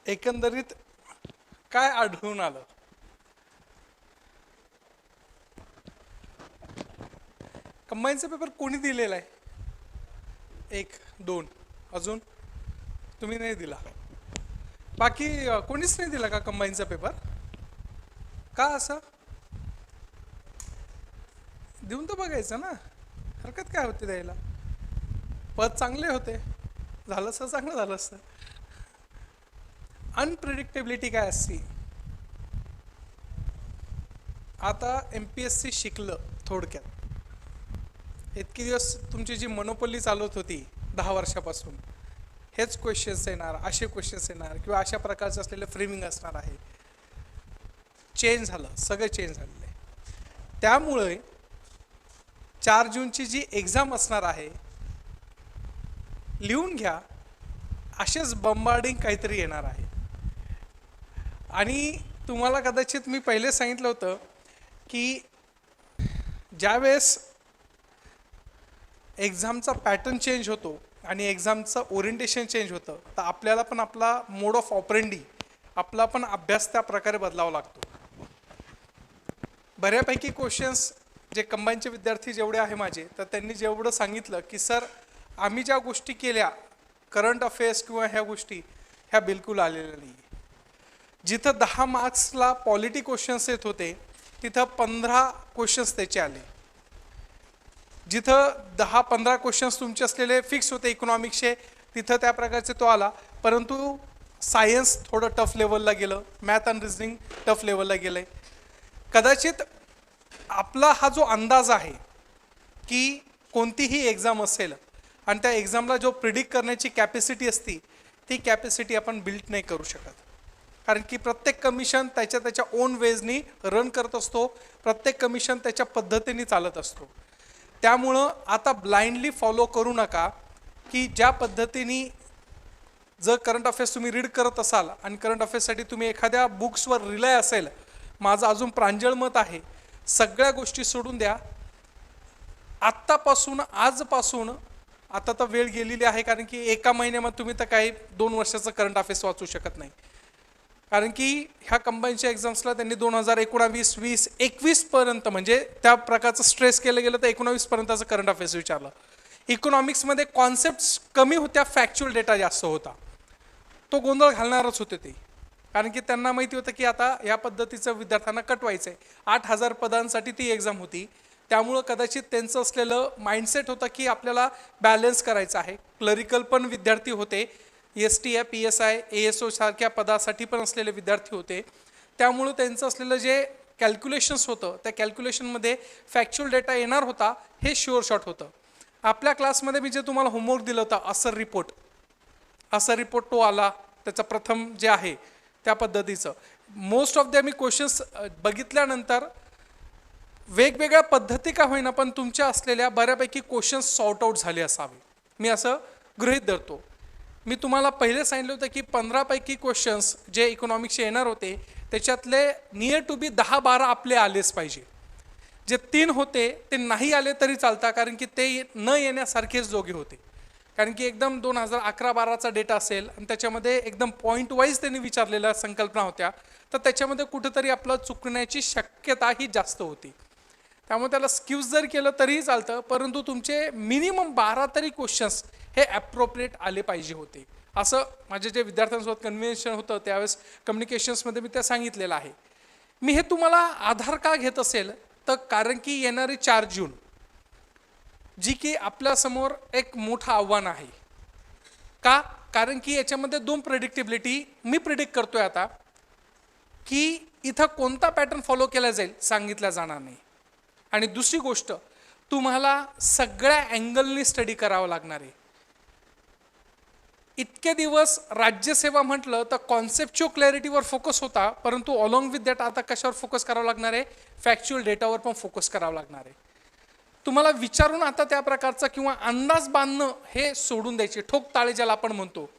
एकंदरीत काय आढळून आलं? कंबाईनचा पेपर कोणी दिलेला आहे? एक दोन, अजून तुम्ही नाही दिला. बाकी कोणीच नाही दिला का कंबाईनचा पेपर? का असं? देऊन तर बघायचं ना, हरकत काय होते द्यायला. पद चांगले होते, झालं असतं चांगलं झालं असतं. अनप्रिडिक्टेबिलिटी काय असते? आता एम पी एस सी शिकलं थोडक्यात, इतके दिवस तुमची जी मनोपल्ली चालत होती 10 वर्षापासून, हेच क्वेश्चन्स येणार, असे क्वेश्चन्स येणार किंवा अशा प्रकारचं असलेलं फ्रेमिंग असणार आहे. चेंज झालं, सगळं चेंज झालेलं आहे. त्यामुळे 4 जूनची जी एक्झाम असणार आहे, लिहून घ्या, असेच बंबार्डिंग काहीतरी येणार आहे. आणि तुम्हाला कदाचित मी पहिले सांगितलं होतं की ज्यावेळेस एक्झामचा पॅटर्न चेंज होतो आणि एक्झामचं ओरिएंटेशन चेंज होतं, तर आपल्याला पण आपला मोड ऑफ ऑपरेंडी, आपला पण अभ्यास त्या प्रकारे बदलावा लागतो. बऱ्यापैकी क्वेश्चन्स जे कंबाईनचे विद्यार्थी जेवढे आहे माझे, तर त्यांनी जेवढं सांगितलं की सर आम्ही ज्या गोष्टी केल्या करंट अफेअर्स किंवा ह्या गोष्टी, ह्या बिलकुल आलेल्या नाही. जिथं 10 मार्क्सला पॉलिटी क्वेश्चन्स येत होते, तिथं 15 क्वेश्चन्स त्याचे आले. जिथं 10-15 क्वेश्चन्स तुमचे असलेले फिक्स होते इकॉनॉमिक्सचे, तिथं त्या प्रकारचे तो आला. परंतु सायन्स थोडं टफ लेवलला गेलं, मॅथ अँड रिझनिंग टफ लेवलला गेलं. कदाचित आपला हा जो अंदाज आहे की कोणतीही एक्झाम असेल आणि त्या एक्झामला जो प्रिडिक्ट करण्याची कॅपॅसिटी असती, ती कॅपॅसिटी आपण बिल्ड नाही करू शकत. कारण की प्रत्येक कमिशन त्याच्या ओन वेजनी रन करत असतो, प्रत्येक कमिशन त्याच्या पद्धतीने चालत असतो. त्यामुळं आता ब्लाइंडली फॉलो करू नका की ज्या पद्धतीने जर करंट अफेअर्स तुम्ही रीड करत असाल आणि करंट अफेअर्ससाठी तुम्ही एखाद्या बुक्सवर रिलाय असेल, माझं अजून प्रांजळ मत आहे, सगळ्या गोष्टी सोडून द्या. आत्तापासून, आजपासून, आता तर वेळ गेलेली आहे, कारण की एका महिन्यामध्ये तुम्ही तर काही 2 वर्षाचं करंट अफेअर्स वाचू शकत नाही. कारण की ह्या कंबाईनच्या एक्झाम्सला त्यांनी 2019, 20, 21 पर्यंत, म्हणजे त्या प्रकारचं स्ट्रेस केलं गेलं तर 19 पर्यंतचं करंट अफेअर्स विचारलं. इकॉनॉमिक्समध्ये कॉन्सेप्ट्स कमी होत्या, फॅक्च्युअल डेटा जास्त होता. तो गोंधळ घालणारच होते ते, कारण की त्यांना माहिती होतं की आता या पद्धतीचं विद्यार्थ्यांना कटवायचं आहे. 8,000 पदांसाठी ती एक्झाम होती. त्यामुळं कदाचित त्यांचं असलेलं माइंडसेट होतं की आपल्याला बॅलन्स करायचं आहे. क्लरिकल पण विद्यार्थी होते, S T I, P S I, A S O सारख्या पदासाठी पण असलेले विद्यार्थी होते. त्यामुळं त्यांचं असलेलं जे कॅल्क्युलेशन्स होतं, त्या कॅल्क्युलेशनमध्ये फॅक्च्युअल डेटा येणार होता, हे शुअर शॉट होतं. आपल्या क्लासमध्ये मी जे तुम्हाला होमवर्क दिलं होतं, असा रिपोर्ट तो आला, त्याचं प्रथम जे आहे त्या पद्धतीचं. Most of the me questions बघितल्यानंतर वेगवेगळ्या पद्धती का होईना, पण तुमच्या असलेल्या बऱ्यापैकी क्वेश्चन्स सॉर्ट आउट झाले असावे, मी असं गृहीत धरतो. मी तुम्हाला पहिले सांगितलं होतं की 15 पैकी क्वेश्चन्स जे इकॉनॉमिक्सचे येणार होते, त्याच्यातले नियर टू बी 10-12 आपले आलेच पाहिजे. जे 3 होते ते नाही आले तरी चालता, कारण की ते न येण्यासारखेच जोगे होते. कारण की एकदम 2011-12चा डेटा असेल आणि त्याच्यामध्ये एकदम पॉईंट वाईज त्यांनी विचारलेल्या संकल्पना होत्या, तर त्याच्यामध्ये कुठेतरी आपलं चुकण्याची शक्यता ही जास्त होती. त्यामुळे त्याला स्क्यूज जर केलं तरीही चालतं, परंतु तुमचे मिनिमम 12 तरी क्वेश्चन्स हे ॲप्रोप्रिएट आले पाहिजे होते. असं माझे जे विद्यार्थ्यांसोबत कन्व्हेन्शन होतं त्यावेळेस कम्युनिकेशन्समध्ये मी त्या सांगितलेलं आहे. मी हे तुम्हाला आधार का घेत असेल, तर कारण की येणारी 4 जून जी की आपल्यासमोर एक मोठं आव्हान आहे. का? कारण की याच्यामध्ये 2 प्रेडिक्टेबिलिटी मी प्रिडिक्ट करतोय आता, की इथं कोणता पॅटर्न फॉलो केला जाईल सांगितला जाणार नाही. आणि दुसरी गोष्ट, तुम्हाला सगळ्या अँगलनी स्टडी करावं लागणार आहे. इतके दिवस राज्यसेवा म्हटलं तर कॉन्सेप्च्युअल क्लॅरिटीवर फोकस होता, परंतु अलॉंग विथ दॅट आता कशावर फोकस करावं लागणार आहे? फॅक्च्युअल डेटावर पण फोकस करावं लागणार आहे. तुम्हाला विचारून आता त्या प्रकारचा किंवा अंदाज बांधणं हे सोडून द्यायचे. ठोक ताळे ज्याला आपण म्हणतो,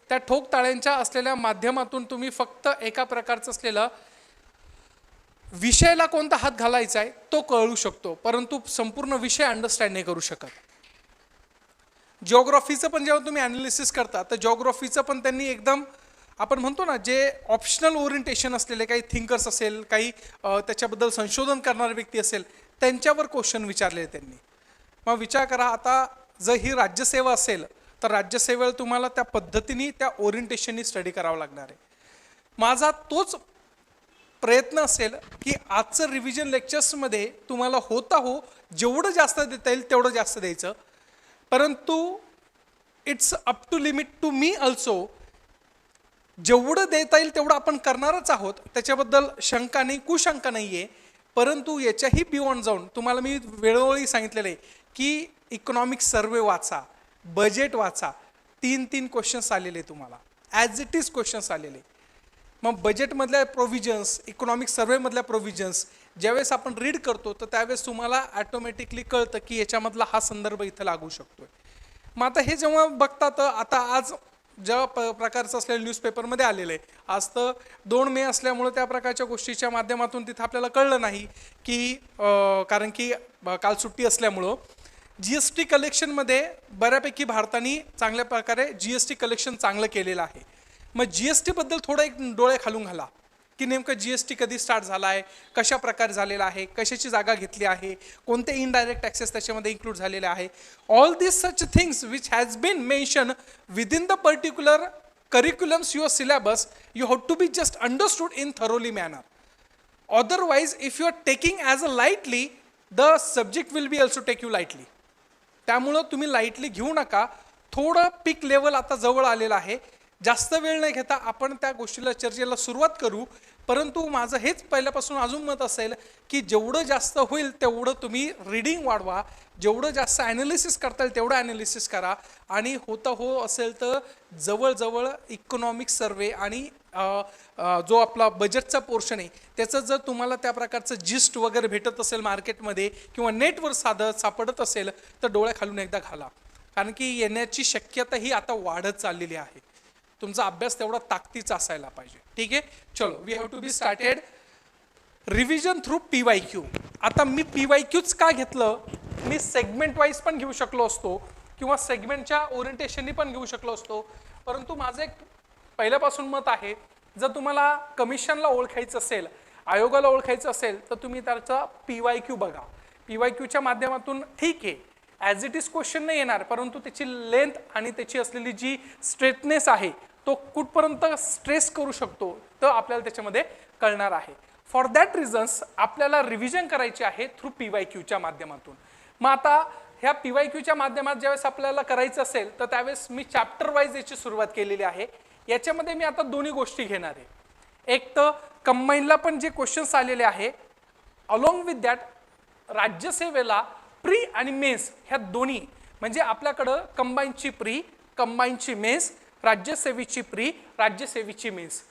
त्या ठोक ताळ्यांच्या असलेल्या माध्यमातून तुम्ही फक्त एका प्रकारचं असलेलं विषयाला कोणता हात घालायचा आहे तो कळू शकतो, परंतु संपूर्ण विषय अंडरस्टँड नाही करू शकत. जिओग्राफीचं पण जेव्हा तुम्ही ॲनालिसिस करता, तर जिओग्राफीचं पण त्यांनी एकदम आपण म्हणतो ना, जे ऑप्शनल ओरिएंटेशन असलेले काही थिंकर्स असेल, काही त्याच्याबद्दल संशोधन करणारे व्यक्ती असेल, त्यांच्यावर क्वेश्चन विचारले त्यांनी. मग विचार करा, आता जर ही राज्यसेवा असेल तर राज्यसेवेला तुम्हाला त्या पद्धतीने त्या ओरिएंटेशननी स्टडी करावं लागणार आहे. माझा तोच प्रयत्न असेल की आजचं रिव्हिजन लेक्चर्समध्ये तुम्हाला होता हो जेवढं जास्त देता येईल तेवढं जास्त द्यायचं. परंतु it's up to limit to me also. जेवढं देता येईल तेवढं आपण करणारच आहोत, त्याच्याबद्दल शंका नाही, कुशंका नाही आहे. परंतु याच्याही बियॉन्ड जाऊन तुम्हाला मी वेळोवेळी सांगितलेलं आहे की इकॉनॉमिक सर्वे वाचा, बजेट वाचा. 3 क्वेश्चन्स आलेले तुम्हाला, ॲज इट इज क्वेश्चन्स आलेले. मग बजेटमधल्या प्रोव्हिजन्स, इकॉनॉमिक सर्वेमधल्या प्रोव्हिजन्स ज्यावेळेस आपण रीड करतो तर त्यावेळेस तुम्हाला ॲटोमॅटिकली कळतं की याच्यामधला हा संदर्भ इथं लागू शकतोय. मग आता हे जेव्हा बघता, तर आता आज ज्या प्रकारचं असलेलं न्यूजपेपरमध्ये आलेलं आहे, आज तर 2 मे असल्यामुळं त्या प्रकारच्या गोष्टीच्या माध्यमातून तिथं आपल्याला कळलं नाही की कारण की काल सुट्टी असल्यामुळं GST कलेक्शनमध्ये बऱ्यापैकी भारताने चांगल्या प्रकारे GST कलेक्शन चांगलं केलेलं आहे. मग GST बद्दल थोडं एक डोळे खालून घाला की नेमकं GST कधी स्टार्ट झाला आहे, कशा प्रकारे झालेला आहे, कशाची जागा घेतली आहे, कोणते इनडायरेक्ट टॅक्सेस त्याच्यामध्ये इन्क्लूड झालेले आहे. All this such things which has been mention within the particular curriculums your syllabus, you have to be just understood in thoroughly manner. Otherwise if you are taking as a lightly, the subject will be also take you lightly. त्यामुळं तुम्ही lightly घेऊ नका. थोडं पीक level आता जवळ आलेलं आहे. जास्त वेळ नाही घेता आपण त्या गोष्टीला चर्चेला सुरुवात करू. परंतु माझं हेच पहिल्यापासून अजून मत असेल की जेवढं जास्त होईल तेवढं तुम्ही रीडिंग वाढवा, जेवढं जास्त ॲनालिसिस करता येईल तेवढं ॲनालिसिस करा. आणि हो असेल तर जवळजवळ इकॉनॉमिक सर्वे आणि जो आपला बजेटचा पोर्शन आहे त्याचं जर तुम्हाला त्या प्रकारचं जिस्ट वगैरे भेटत असेल मार्केटमध्ये किंवा नेटवर सापडत असेल तर डोळ्या खालून एकदा घाला. कारण की येण्याची शक्यता ही आता वाढत चाललेली आहे. तुमचा अभ्यास तेवढा ताकदीचा असायला पाहिजे. ठीक आहे, चलो we have to be started. Revision through PYQ. आता मी PYQच का घेतलं, मी सेगमेंट वाईज पण घेऊ शकलो असतो किंवा सेगमेंटच्या ओरिएंटेशननी पण घेऊ शकलो असतो. परंतु माझं एक पहिल्यापासून मत आहे, जर तुम्हाला कमिशनला ओळखायचं असेल, आयोगाला ओळखायचं असेल तर तुम्ही त्याचा PYQ बघा. PYQच्या माध्यमातून ठीक आहे ॲज इट इज क्वेश्चन नाही येणार, परंतु त्याची लेंथ आणि त्याची असलेली जी स्ट्रेटनेस आहे तो कुठपर्यंत स्ट्रेस करू शकतो तर आपल्याला त्याच्यामध्ये कळणार आहे. फॉर दॅट रिझन्स आपल्याला रिव्हिजन करायची आहे थ्रू PYQच्या माध्यमातून. मग आता ह्या PYQच्या माध्यमात ज्यावेळेस आपल्याला करायचं असेल तर त्यावेळेस मी चॅप्टर वाईज याची सुरुवात केलेली आहे. याच्यामध्ये मी आता दोन्ही गोष्टी घेणार आहे. एक तर कंबाईनला पण जे क्वेश्चन्स आलेले आहे, अलॉंग विथ दॅट राज्यसेवेला प्री आणि मेन्स ह्या दोन्ही, म्हणजे आपल्याकडं कंबाईनची प्री, कंबाईनची मेन्स, राज्यसेवेची प्री, राज्यसेवेची मेन्स,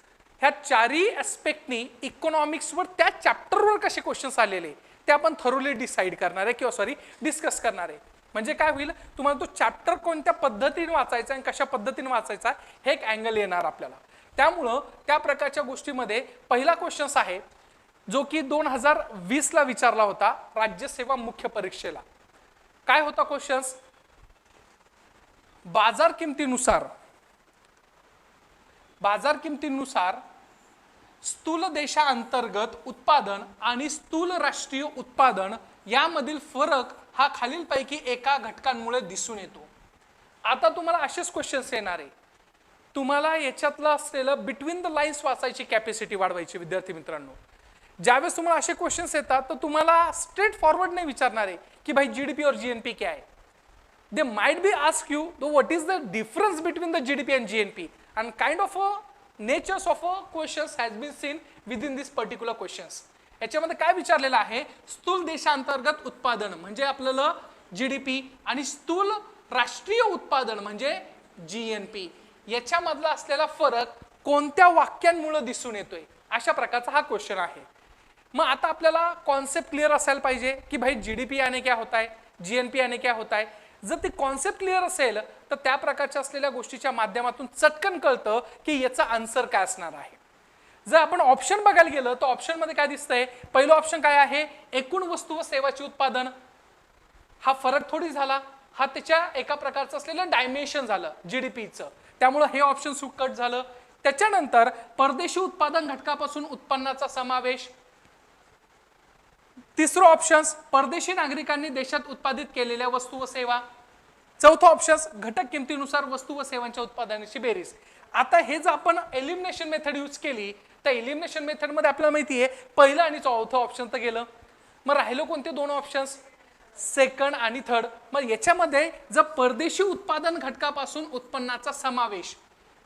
ह्या चारही ॲस्पेक्टनी इकॉनॉमिक्सवर त्या चॅप्टरवर कसे क्वेश्चन्स आलेले ते आपण थरोली डिसाईड करणार आहे किंवा डिस्कस करणार आहे. म्हणजे काय होईल, तुम्हाला तो चॅप्टर कोणत्या पद्धतीने वाचायचा आणि कशा पद्धतीने वाचायचा हे एक अँगल येणार आपल्याला. त्यामुळं त्या प्रकारच्या गोष्टीमध्ये पहिला क्वेश्चन्स आहे जो की 2020ला विचारला होता राज्यसेवा मुख्य परीक्षेला. काय होता क्वेश्चन्स, बाजार किमतीनुसार स्थूल देशांतर्गत उत्पादन आणि स्थूल राष्ट्रीय उत्पादन यामधील फरक हा खालीलपैकी एका घटकांमुळे दिसून येतो. आता तुम्हाला असेच क्वेश्चन्स येणार आहे. तुम्हाला याच्यातलं असलेलं बिटवीन द लाईन्स वाचायची कॅपॅसिटी वाढवायची विद्यार्थी मित्रांनो. ज्यावेळेस तुम्हाला असे क्वेश्चन्स येतात तर तुम्हाला स्ट्रेट फॉरवर्ड नाही विचारणार आहे की भाई GDP और GNP क्या है. They might be ask you what is the difference between the GDP and GNP and kind of a natures of a questions has been seen within this particular questions. याच्यामध्ये काय विचारलेलं आहे, स्थूल देशांतर्गत उत्पादन म्हणजे आपल्याला GDP आणि स्थूल राष्ट्रीय उत्पादन म्हणजे GNP याच्यामधला असलेला फरक कोणत्या वाक्यांमुळे दिसून येतोय, अशा प्रकारचा हा क्वेश्चन आहे. मग आता आपल्याला कॉन्सेप्ट क्लिअर असायला पाहिजे की भाई GDP याने क्या होता है, GNP याने क्या होता है. जर ती कॉन्सेप्ट क्लिअर असेल तर त्या प्रकारच्या असलेल्या गोष्टीच्या माध्यमातून चटकन कळतं की याचा आन्सर काय असणार आहे. जर आपण ऑप्शन बघायला गेलं तर ऑप्शन मध्ये काय दिसतंय, पहिलं ऑप्शन काय आहे, एकूण वस्तू व सेवाचे उत्पादन. हा फरक थोडी झाला, हा त्याच्या एका प्रकारचं असलेलं डायमेन्शन झालं GDPचं, त्यामुळे हे ऑप्शन सुकट झालं. त्याच्यानंतर परदेशी उत्पादन घटकापासून उत्पन्नाचा समावेश. तिसरं ऑप्शन परदेशी नागरिकांनी देशात उत्पादित केलेल्या वस्तू व सेवा. चौथं ऑप्शन घटक किमतीनुसार वस्तू व सेवांच्या उत्पादनाची बेरीज. आता हे जर आपण एलिमिनेशन मेथड यूज केली तर एलिमिनेशन मेथड मध्ये आपल्याला माहिती आहे पहिलं आणि चौथं ऑप्शन तर गेलं. मग राहिलं कोणते दोन ऑप्शन्स, सेकंड आणि थर्ड. मग याच्यामध्ये जर परदेशी उत्पादन घटकापासून उत्पन्नाचा समावेश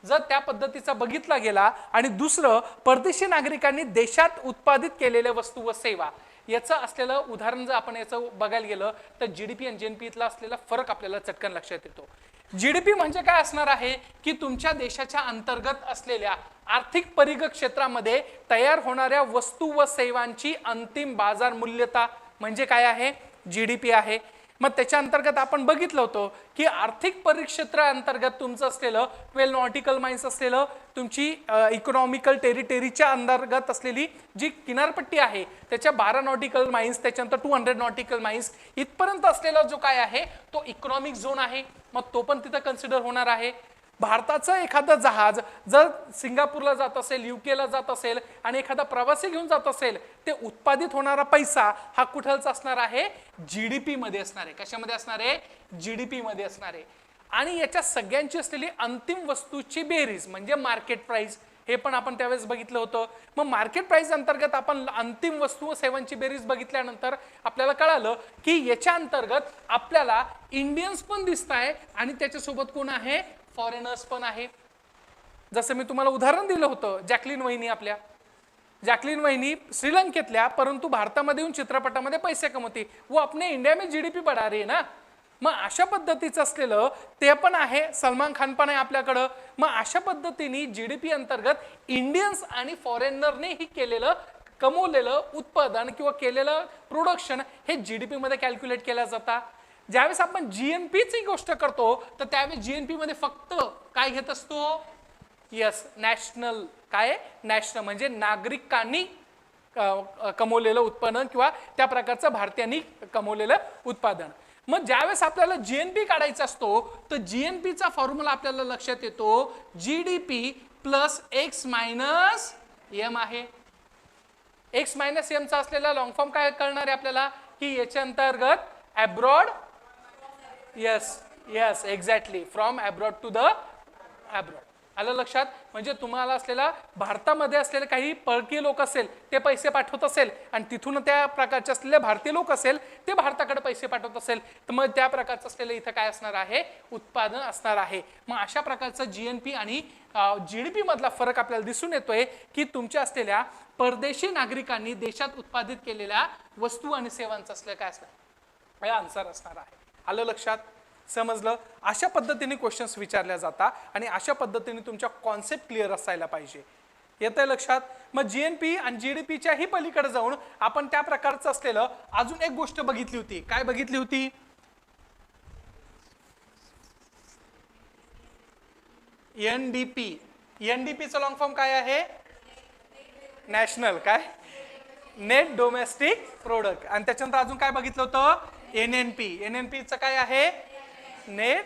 जर त्या पद्धतीचा बघितला गेला आणि दुसरं परदेशी नागरिकांनी देशात उत्पादित केलेल्या वस्तू व सेवा याचं असलेलं उदाहरण जर आपण याचं बघायला गेलं तर जीडीपी आणि जीएनपी इथला असलेला फरक आपल्याला चटकन लक्षात येतो. जीडीपी म्हणजे काय असणार आहे की तुमच्या देशाच्या अंतर्गत असलेल्या आर्थिक परिघ क्षेत्रामध्ये तयार होणाऱ्या वस्तू व सेवांची अंतिम बाजार मूल्यता म्हणजे काय आहे, जीडीपी आहे. मग त्याच्या अंतर्गत आपण बघितलं होतं की आर्थिक परिक्षेत्राअंतर्गत तुमचं असलेलं 12 नॉटिकल माइल्स असलेलं तुमची इकॉनॉमिकल टेरिटरीच्या अंतर्गत असलेली जी किनारपट्टी आहे त्याच्या 12 नॉटिकल माइल्स, त्याच्यानंतर 200 नॉटिकल माइल्स इथपर्यंत असलेला जो काय आहे तो इकॉनॉमिक झोन आहे. मग तो पण तिथं कन्सिडर होणार आहे. भारताचं एखादं जहाज जर सिंगापूरला जात असेल, युकेला जात असेल आणि एखादा प्रवासी घेऊन जात असेल ते उत्पादित होणारा पैसा हा कुठलचा असणार आहे, जीडीपी मध्ये असणार आहे. कशामध्ये असणार आहे, जीडीपी मध्ये असणार आहे. आणि याच्या सगळ्यांची असलेली अंतिम वस्तूची बेरीज म्हणजे मार्केट प्राइस हे पण आपण त्यावेळेस बघितलं होतं. मग मार्केट प्राइस अंतर्गत आपण अंतिम वस्तू व सेवांची बेरीज बघितल्यानंतर आपल्याला कळालं की याच्या अंतर्गत आपल्याला इंडियन्स पण दिसत आहे आणि त्याच्यासोबत कोण आहे, फॉरेनर्स पण आहे. जसं मी तुम्हाला उदाहरण दिलं होतं जॅकलिन वहिनी, आपल्या जॅकलिन वहिनी श्रीलंकेतल्या परंतु भारतामध्ये येऊन चित्रपटामध्ये पैसे कमवते व अपने इंडिया में जीडीपी बढ़ा रही है ना. मग अशा पद्धतीचं असलेलं ते पण आहे, सलमान खान पण आहे आपल्याकडं. मग अशा पद्धतीने जीडीपी अंतर्गत इंडियन्स आणि फॉरेनरने ही केलेलं कमवलेलं उत्पादन किंवा केलेलं प्रोडक्शन हे जीडीपी मध्ये कॅल्क्युलेट केलं जातं. ज्यावेळेस आपण जीएनपीची गोष्ट करतो तर त्यावेळेस जीएनपी मध्ये फक्त काय घेत असतो, यस नॅशनल, काय नॅशनल म्हणजे नागरिकांनी कमवलेलं उत्पादन किंवा त्या प्रकारचं भारतीयांनी कमवलेलं उत्पादन. मग ज्यावेळेस आपल्याला जीएनपी काढायचा असतो तर जीएनपीचा फॉर्म्युला आपल्याला लक्षात येतो GDP plus X minus M आहे. एक्स मायनस एम चा असलेला लॉंग फॉर्म काय करणार आहे आपल्याला की याच्या अंतर्गत abroad, yes yes exactly from abroad to the abroad. आलं लक्षात. म्हणजे तुम्हाला असलेला भारतामध्ये असलेले काही परकीय लोक असेल ते पैसे पाठवत असेल आणि तिथून त्या प्रकारचे असलेले भारतीय लोक असेल ते भारताकडे पैसे पाठवत असेल तर मग त्या प्रकारचं असलेलं इथं काय असणार आहे, उत्पादन असणार आहे. मग अशा प्रकारचं जीएनपी आणि जीडीपी मधला फरक आपल्याला दिसून येतोय की तुमच्या असलेल्या परदेशी नागरिकांनी देशात उत्पादित केलेल्या वस्तू आणि सेवांचं असलेलं काय असणार, आन्सर असणार आहे. आलं लक्षात, समजलं. अशा पद्धतीने क्वेश्चन्स विचारल्या जातात आणि अशा पद्धतीने तुमच्या कॉन्सेप्ट क्लिअर असायला पाहिजे. येतंय लक्षात. मग जीएनपी आणि जीडीपीच्या ही पलीकडे जाऊन आपण त्या प्रकारचं असलेलं अजून एक गोष्ट बघितली होती. काय बघितली होती, एनडीपी. एनडीपीचं लॉंग फॉर्म काय आहे, नॅशनल काय नेट डोमेस्टिक प्रोडक्ट. आणि त्याच्यानंतर अजून काय बघितलं होतं, एनएनपी. एनएनपीचं काय आहे, नेट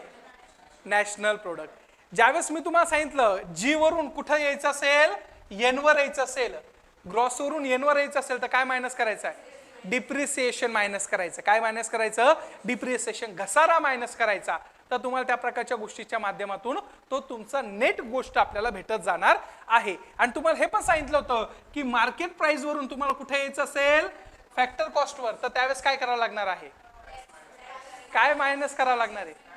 नॅशनल प्रोडक्ट. ज्यावेळेस मी तुम्हाला सांगितलं जी वरून कुठं यायचं असेल, एन वर यायचं असेल, ग्रॉस वरून एन वर यायचं असेल तर काय मायनस करायचं आहे, डिप्रिसिएशन मायनस करायचं. काय मायनस करायचं, डिप्रिसिएशन, घसारा मायनस करायचा. तर तुम्हाला त्या प्रकारच्या गोष्टीच्या माध्यमातून तो तुमचा नेट गोष्ट आपल्याला भेटत जाणार आहे. आणि तुम्हाला हे पण सांगितलं होतं की मार्केट प्राइस वरून तुम्हाला कुठे यायचं असेल, फॅक्टर कॉस्टवर, तर त्यावेळेस काय करावं लागणार आहे, काय मायनस करावं लागणार आहे,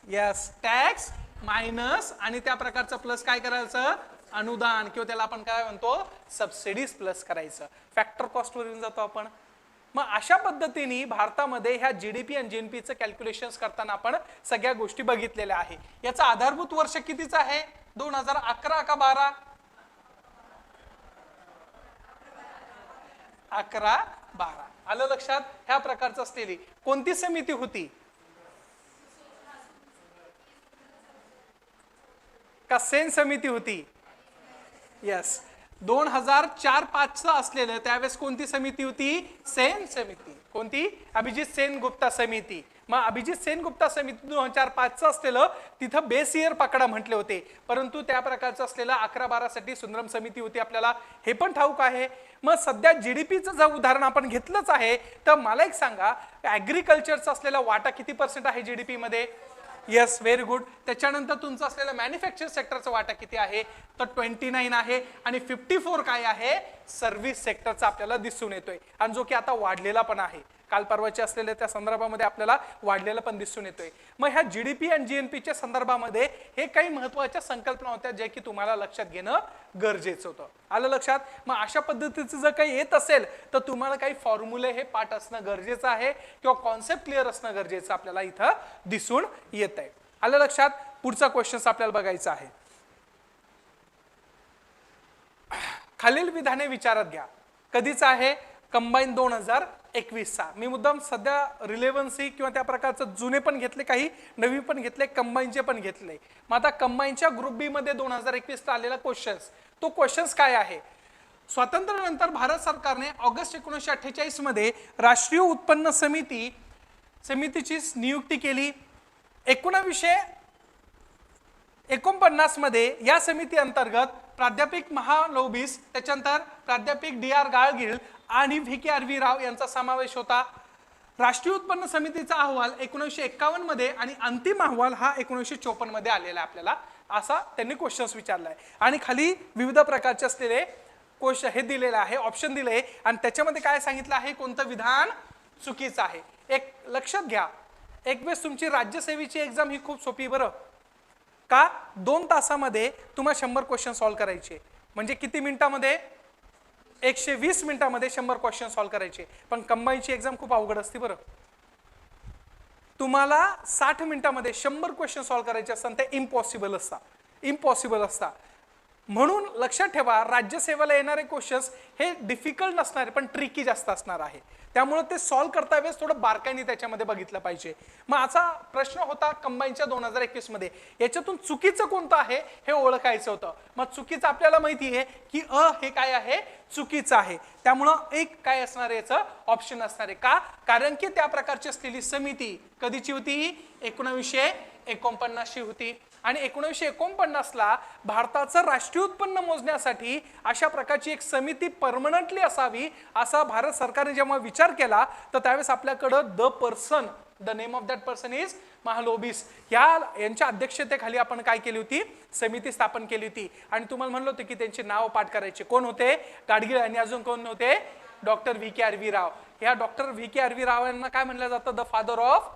यस टॅक्स मायनस आणि त्या प्रकारचं प्लस काय करायचं, अनुदान किंवा त्याला आपण काय म्हणतो सबसिडीज प्लस करायचं. फॅक्टर कॉस्टवर येऊन जातो आपण. मग अशा पद्धतीने भारतामध्ये ह्या जीडीपी आणि जीएनपीचं कॅल्क्युलेशन्स करताना आपण सगळ्या गोष्टी बघितलेल्या आहे. याचा आधारभूत वर्ष कितीचा आहे, 2011 का 12, 11-12. आलं लक्षात. ह्या प्रकारचं असलेली कोणती समिती होती, का सेन समिती होती, यस 2004-5 असलेलं त्यावेळेस कोणती समिती होती? सेन समिती. कोणती? अभिजित सेन गुप्ता समिती. मग अभिजित सेन गुप्ता समिती 2004-5 असलेलं तिथं बेस इयर पकडा म्हटले होते, परंतु त्या प्रकारचं असलेलं 11-12 साठी सुंदरम समिती होती, आपल्याला हे पण ठाऊक आहे. मग सध्या जीडीपीचं जर उदाहरण आपण घेतलंच आहे तर मला एक सांगा, ऍग्रिकल्चरचा असलेला वाटा किती % आहे जीडीपी मध्ये? Yes, very good. त्याच्यानंतर तुमचं असलेलं मॅन्युफॅक्चर सेक्टरचा वाटा किती आहे? तर 29 आहे. आणि 54 काय आहे? सर्व्हिस सेक्टरचा आपल्याला दिसून येतोय, आणि जो की आता वाढलेला पण आहे. काल परवाचे असलेल्या त्या संदर्भामध्ये आपल्याला वाढलेला पण दिसून येतोय. मग ह्या जीडीपी आणि जीएनपीच्या संदर्भामध्ये हे काही महत्त्वाच्या संकल्पना होत्या ज्या की तुम्हाला लक्षात घेणं गरजेचं होतं. आलं लक्षात? मग अशा पद्धतीचं जर काही येत असेल तर तुम्हाला काही फॉर्म्युले हे पाठ असणं गरजेचं आहे किंवा कॉन्सेप्ट क्लिअर असणं गरजेचं आपल्याला इथं दिसून येत आहे. आलं लक्षात? पुढचा क्वेश्चन आपल्याला बघायचा आहे. खालील विधाने विचारात घ्या. कधीच आहे? कंबाईन 2021चा. मी मुद्दाम सध्या रिलेव्हन्सी किंवा त्या प्रकारचं जुने पण घेतले, काही नवी पण घेतले, कंबाईनचे पण घेतले. मग आता कंबाईनच्या ग्रुप बी मध्ये 2021ला आलेला क्वेश्चन्स, तो क्वेश्चन्स काय आहे? स्वातंत्र्यानंतर भारत सरकारने ऑगस्ट 1948 मध्ये राष्ट्रीय उत्पन्न समितीची नियुक्ती केली. 1949 मध्ये या समिती अंतर्गत प्राध्यापक महालोबिस, त्याच्यानंतर प्राध्यापक DR गाळगीळ आणि VKRV राव यांचा समावेश होता. राष्ट्रीय उत्पन्न समितीचा अहवाल 1951 मध्ये आणि अंतिम अहवाल हा 1954 मध्ये आलेला आहे आपल्याला, असा त्यांनी क्वेश्चन्स विचारलाय. आणि खाली विविध प्रकारचे असलेले क्वेश्चन हे दिलेले आहे, ऑप्शन दिले, आणि त्याच्यामध्ये काय सांगितलं आहे? कोणतं विधान चुकीचं आहे. एक लक्षात घ्या, एक वेळेस तुमची राज्यसेवेची एक्झाम ही खूप सोपी बरं का? 2 तासामध्ये तुम्हाला 100 क्वेश्चन सॉल्व्ह करायचे. म्हणजे किती मिनिटामध्ये? 120 मिनिटामध्ये 100 क्वेश्चन सॉल्व्ह करायचे. पण कंबाईनची एक्झाम खूप अवघड असते बरं. तुम्हाला 60 मिनिटामध्ये 100 क्वेश्चन सॉल्व्ह करायचे असतात, ते इम्पॉसिबल असतात. म्हणून लक्षात ठेवा, राज्यसेवेला येणारे क्वेश्चन्स हे डिफिकल्ट नसणारे पण ट्रिकी जास्त असणार आहे. त्यामुळे ते सॉल्व्ह करता वेळेस थोडं बारकाईने त्याच्यामध्ये बघितलं पाहिजे. मग असा प्रश्न होता कंबाईनच्या 2021 मध्ये, याच्यातून चुकीचं कोणतं आहे हे ओळखायचं होतं. मग चुकीचं आपल्याला माहिती आहे की हे काय आहे? चुकीचं आहे. त्यामुळं एक काय असणार आहे? याचं ऑप्शन असणार आहे. का? कारण की त्या प्रकारची असलेली समिती कधीची होती? 1949 होती. आणि 1949ला भारताचं राष्ट्रीय उत्पन्न मोजण्यासाठी अशा प्रकारची एक समिती परमनंटली असावी असा भारत सरकारने जेव्हा विचार केला, तर त्यावेळेस आपल्याकडं the name of that person is Mahalanobis यांच्या अध्यक्षतेखाली आपण काय केली होती? समिती स्थापन केली होती. आणि तुम्हाला म्हणलं होतं की त्यांचे नाव पाठ करायचे. कोण होते? गाडगीळ. आणि अजून कोण होते? डॉक्टर VKRV राव. या डॉक्टर VKRV राव यांना काय म्हणलं जातं? द फादर ऑफ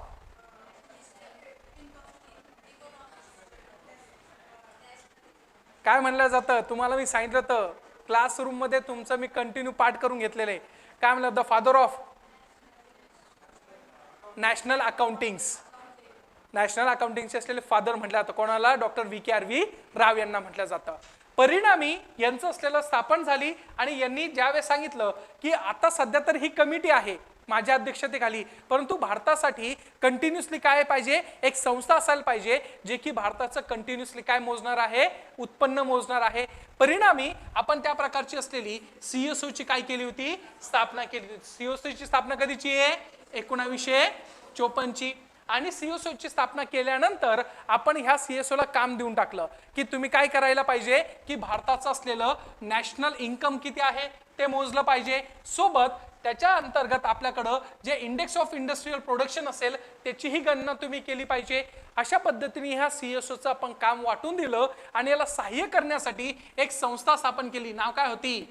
काय म्हणलं जातं? तुम्हाला मी सांगितलं होतं क्लासरूम मध्ये तुमचं मी कंटिन्यू पाठ करून घेतलेलं आहे. काय म्हणलं? द फादर ऑफ नॅशनल अकाउंटिंगचे असलेले फादर म्हटलं जातं. कोणाला? डॉक्टर VKRV राव यांना म्हटलं जातं. परिणामी यांचं असलेलं स्थापन झाली आणि यांनी ज्यावेळेस सांगितलं की आता सध्या तर ही कमिटी आहे माझ्या अध्यक्षतेखाली, परंतु भारतासाठी कंटिन्युअसली काय पाहिजे? एक संस्था असायला पाहिजे जे की भारताचं कंटिन्युअसली काय मोजणार आहे? उत्पन्न मोजणार आहे. परिणामी आपण त्या प्रकारची असलेली CSO ची काय केली होती? स्थापना केली होती. CSO ची स्थापना कधीची आहे? 1954 ची. आणि CSO ची स्थापना केल्यानंतर आपण ह्या CSO ला काम देऊन टाकलं की तुम्ही काय करायला पाहिजे की भारताचं असलेलं नॅशनल इन्कम किती आहे ते मोजलं पाहिजे. सोबत त्याच्या अंतर्गत आपल्याकडं जे इंडेक्स ऑफ इंडस्ट्रियल प्रोडक्शन असेल त्याचीही गणना तुम्ही केली पाहिजे. अशा पद्धतीने ह्या CSOचं आपण काम वाटून दिलं आणि याला सहाय्य करण्यासाठी एक संस्था स्थापन केली. नाव काय होती?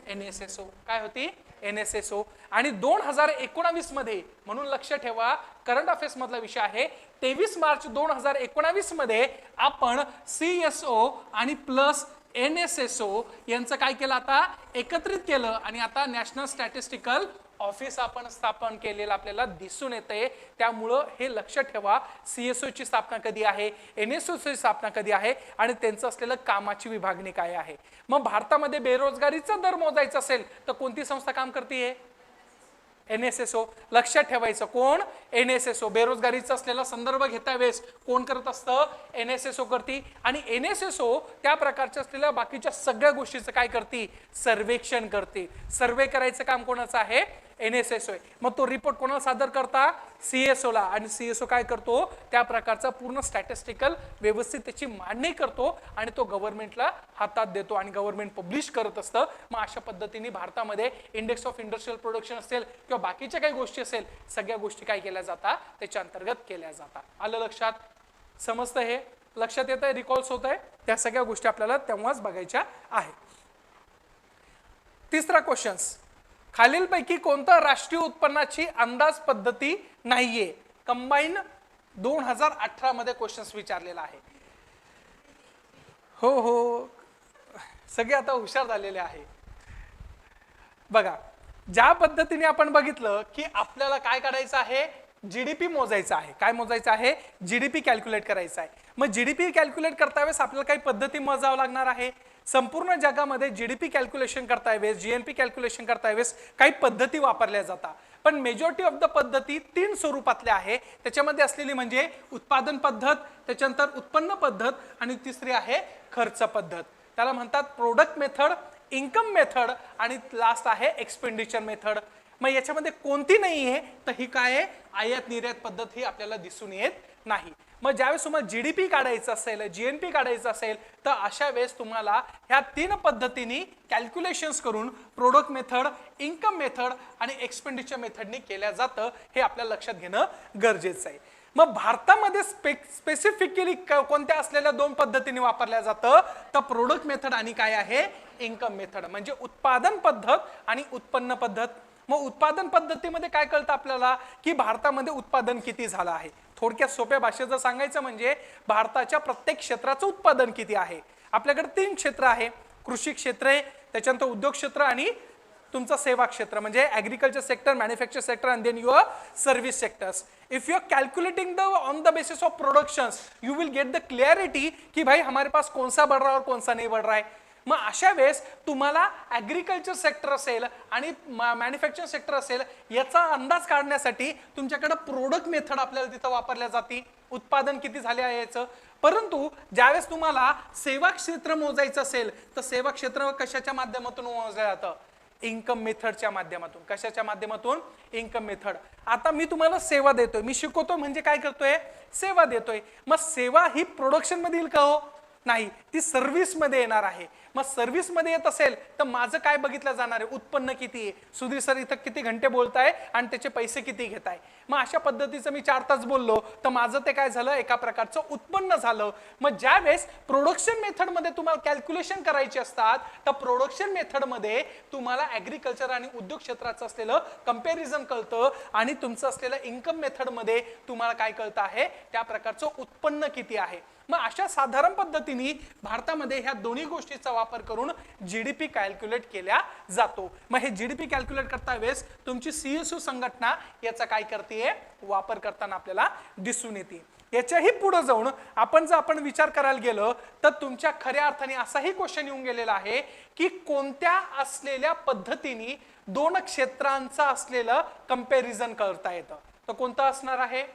NSSO. काय होती? NSSO. आणि 2019 मध्ये, म्हणून लक्ष ठेवा करंट अफेअर्स मधला विषय आहे, 23 मार्च 2019 मध्ये आपण CSO आणि प्लस NSSO यांचं काय केलं? आता एकत्रित केलं आणि आता नॅशनल स्टॅटिस्टिकल ऑफिस आपण स्थापन केलेलं आपल्याला दिसून येते. त्यामुळं हे लक्ष ठेवा, CSO ची स्थापना कधी आहे, NSSO ची स्थापना कधी आहे आणि त्यांचं असलेलं कामाची विभागणी काय आहे. मग भारतामध्ये बेरोजगारीचा दर मोजायचा असेल तर कोणती संस्था काम करते? NSSO. लक्षात ठेवायचं, कोण? NSSO. बेरोजगारीचा असलेला संदर्भ घेता वेळेस कोण करत असतं? NSSO करते. आणि NSSO त्या प्रकारच्या असलेल्या बाकीच्या सगळ्या गोष्टीचं काय करते? सर्वेक्षण करते. सर्वे करायचं काम कोणाचं आहे? NSSO. मग तो रिपोर्ट कोणाला सादर करता? CSO ला. आणि CSO काय करतो? त्या प्रकारचा पूर्ण स्टॅटिस्टिकल व्यवस्थित त्याची मांडणी करतो आणि तो गव्हर्नमेंटला हातात देतो आणि गव्हर्नमेंट पब्लिश करत असतं. मग अशा पद्धतीने भारतामध्ये इंडेक्स ऑफ इंडस्ट्रियल प्रोडक्शन असेल किंवा बाकीच्या काही गोष्टी असेल, सगळ्या गोष्टी काय केल्या जातात? त्याच्या अंतर्गत केल्या जातात. आलं लक्षात? समजतं हे? लक्षात येत आहे? रिकॉल्स होत आहे? त्या सगळ्या गोष्टी आपल्याला तेव्हाच बघायच्या आहेत. तिसरा क्वेश्चन, खालीलपैकी कोणतं राष्ट्रीय उत्पन्नाची अंदाज पद्धती नाहीये? कंबाईन 2018 मध्ये क्वेश्चन्स विचारलेला आहे. हो हो, सगळे आता हुशार झालेले आहे. बघा, ज्या पद्धतीने आपण बघितलं की आपल्याला काय करायचं आहे? GDP मोजायचं आहे. काय मोजायचं आहे? GDP कॅल्क्युलेट करायचं आहे. मग GDP कॅल्क्युलेट करता वेळेस आपल्याला काही पद्धती मोजावं लागणार आहे. संपूर्ण जगामध्ये GDP कॅल्क्युलेशन करता वेळेस, GNP कॅल्क्युलेशन करता वेळेस काही पद्धती वापरल्या जातात. पण मेजॉरिटी ऑफ द पद्धती 3 स्वरूपातल्या आहे. त्याच्यामध्ये असलेली म्हणजे उत्पादन पद्धत, त्याच्यानंतर उत्पन्न पद्धत आणि तिसरी आहे खर्च पद्धत. त्याला म्हणतात प्रोडक्ट मेथड, इन्कम मेथड आणि लास्ट आहे एक्सपेंडिचर मेथड. मग याच्यामध्ये कोणती नाही आहे तर ही काय आहे? आयात निर्यात पद्धत ही आपल्याला दिसून येत नाही. मग ज्यावेळेस तुम्हाला GDP काढायचं असेल, GNP काढायचं असेल तर अशा वेळेस तुम्हाला ह्या 3 पद्धतींनी कॅल्क्युलेशन्स करून प्रोडक्ट मेथड, इन्कम मेथड आणि एक्सपेंडिचर मेथडनी केल्या जातं. हे आपल्याला लक्षात घेणं गरजेचं आहे. मग भारतामध्ये स्पेसिफिकली कोणत्या असलेल्या 2 पद्धतीने वापरल्या जातं तर प्रोडक्ट मेथड आणि काय आहे? Income method. म्हणजे उत्पादन पद्धत आणि उत्पन्न पद्धत. मग उत्पादन पद्धतीमध्ये काय कळतं आपल्याला की भारतामध्ये उत्पादन किती झालं आहे. थोडक्यात सोप्या भाषेत जर सांगायचं म्हणजे भारताच्या प्रत्येक क्षेत्राचं उत्पादन किती आहे. आपल्याकडे 3 क्षेत्र आहे. कृषी क्षेत्र आहे, त्याच्यानंतर उद्योग क्षेत्र आणि तुमचं सेवा क्षेत्र म्हणजे agriculture sector, manufacture sector and then your service sectors. If you are calculating the on the basis of productions you will get the clarity कि भाई हमारे पास कौन सा बढ़ रहा है और कौन सा नहीं बढ़ रहा है. मग अशा वेळेस तुम्हाला ॲग्रिकल्चर सेक्टर असेल आणि मॅन्युफॅक्चरिंग सेक्टर असेल याचा अंदाज काढण्यासाठी तुमच्याकडे प्रोडक्ट मेथड आपल्याला तिथं वापरल्या जाते. उत्पादन किती झाले आहे याचं. परंतु ज्यावेळेस तुम्हाला सेवा क्षेत्र मोजायचं असेल तर सेवा क्षेत्र कशाच्या माध्यमातून मोजलं जातं? इन्कम मेथडच्या माध्यमातून. कशाच्या माध्यमातून? Income method. आता मी तुम्हाला सेवा देतोय, मी शिकवतो म्हणजे काय करतोय? सेवा देतोय. मग सेवा ही प्रोडक्शन मध्ये येईल का? हो नाही, ती सर्व्हिस मध्ये येणार आहे. मग सर्व्हिस मध्ये येत असेल तर माझं काय बघितलं जाणार आहे? उत्पन्न किती आहे. सुधीर सर इथं किती घंटे बोलताय आणि त्याचे पैसे किती घेताय. मग अशा पद्धतीचं मी 4 तास बोललो तर माझं ते काय झालं? एका प्रकारचं उत्पन्न झालं. मग ज्या वेळेस प्रोडक्शन मेथड मध्ये तुम्हाला कॅल्क्युलेशन करायची असतात तर प्रोडक्शन मेथड मध्ये तुम्हाला ॲग्रिकल्चर आणि उद्योग क्षेत्राचं असलेलं कंपॅरिझन कळतं आणि तुमचं असलेलं इन्कम मेथड मध्ये तुम्हाला काय कळतं आहे? त्या प्रकारचं उत्पन्न किती आहे. मग अशा साधारण पद्धतीने भारतामध्ये ह्या दोन्ही गोष्टीचा वापर करून GDP कॅल्क्युलेट केल्या जातो. मग हे GDP कॅल्क्युलेट करता वेळेस तुमची CSO संघटना याचा काय करते? वापर करताना आपल्याला दिसून येते. याच्याही पुढे जाऊन आपण विचार करायला गेलो तर तुमच्या खऱ्या अर्थाने असाही क्वेश्चन येऊन गेलेला आहे की कोणत्या असलेल्या पद्धतीने 2 क्षेत्रांचा असलेलं कंपॅरिझन करता येतं. तर कोणतं असणार आहे?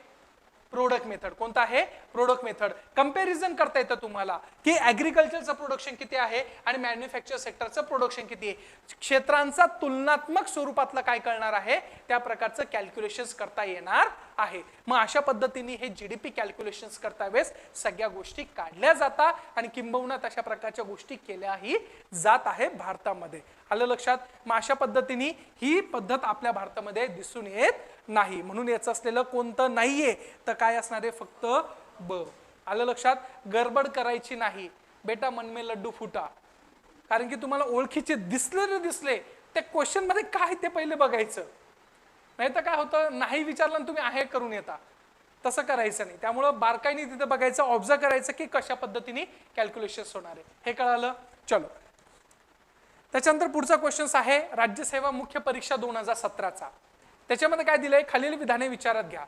Product method. कोणता आहे? Product method. कंपॅरिझन करता येतं तुम्हाला की ॲग्रिकल्चरचं प्रोडक्शन किती आहे आणि मॅन्युफॅक्चर सेक्टरचं प्रोडक्शन किती आहे. क्षेत्रांचा तुलनात्मक स्वरूपातलं काय करणार आहे? त्या प्रकारचं कॅल्क्युलेशन्स करता येणार आहे. मग अशा पद्धतीने हे GDP कॅल्क्युलेशन्स करता वेळेस सगळ्या गोष्टी काढल्या जातात आणि किंबहुना तशा प्रकारच्या गोष्टी केल्याही जात आहे भारतामध्ये. आलं लक्षात? मग अशा पद्धतीने ही पद्धत आपल्या भारतामध्ये दिसून येत नाही. म्हणून याचं असलेलं कोणतं नाहीये तर काय असणार आहे? फक्त ब. आलं लक्षात? गडबड करायची नाही बेटा, मन में लड्डू फुटा. कारण की तुम्हाला ओळखीचे दिसले ते क्वेश्चन मध्ये काय ते पहिले बघायचं. नाही तर काय होतं? नाही विचारलं आणि तुम्ही आहे करून येता. तसं करायचं नाही. त्यामुळं बारकाईने तिथे बघायचं, ऑब्झर्व करायचं की कशा पद्धतीने कॅल्क्युलेशन्स होणार आहे. हे कळालं? चलो, त्याच्यानंतर पुढचा क्वेश्चन आहे राज्यसेवा मुख्य परीक्षा 2017चा. त्याच्यामध्ये काय दिलंय? खालील विधाने विचारात घ्या.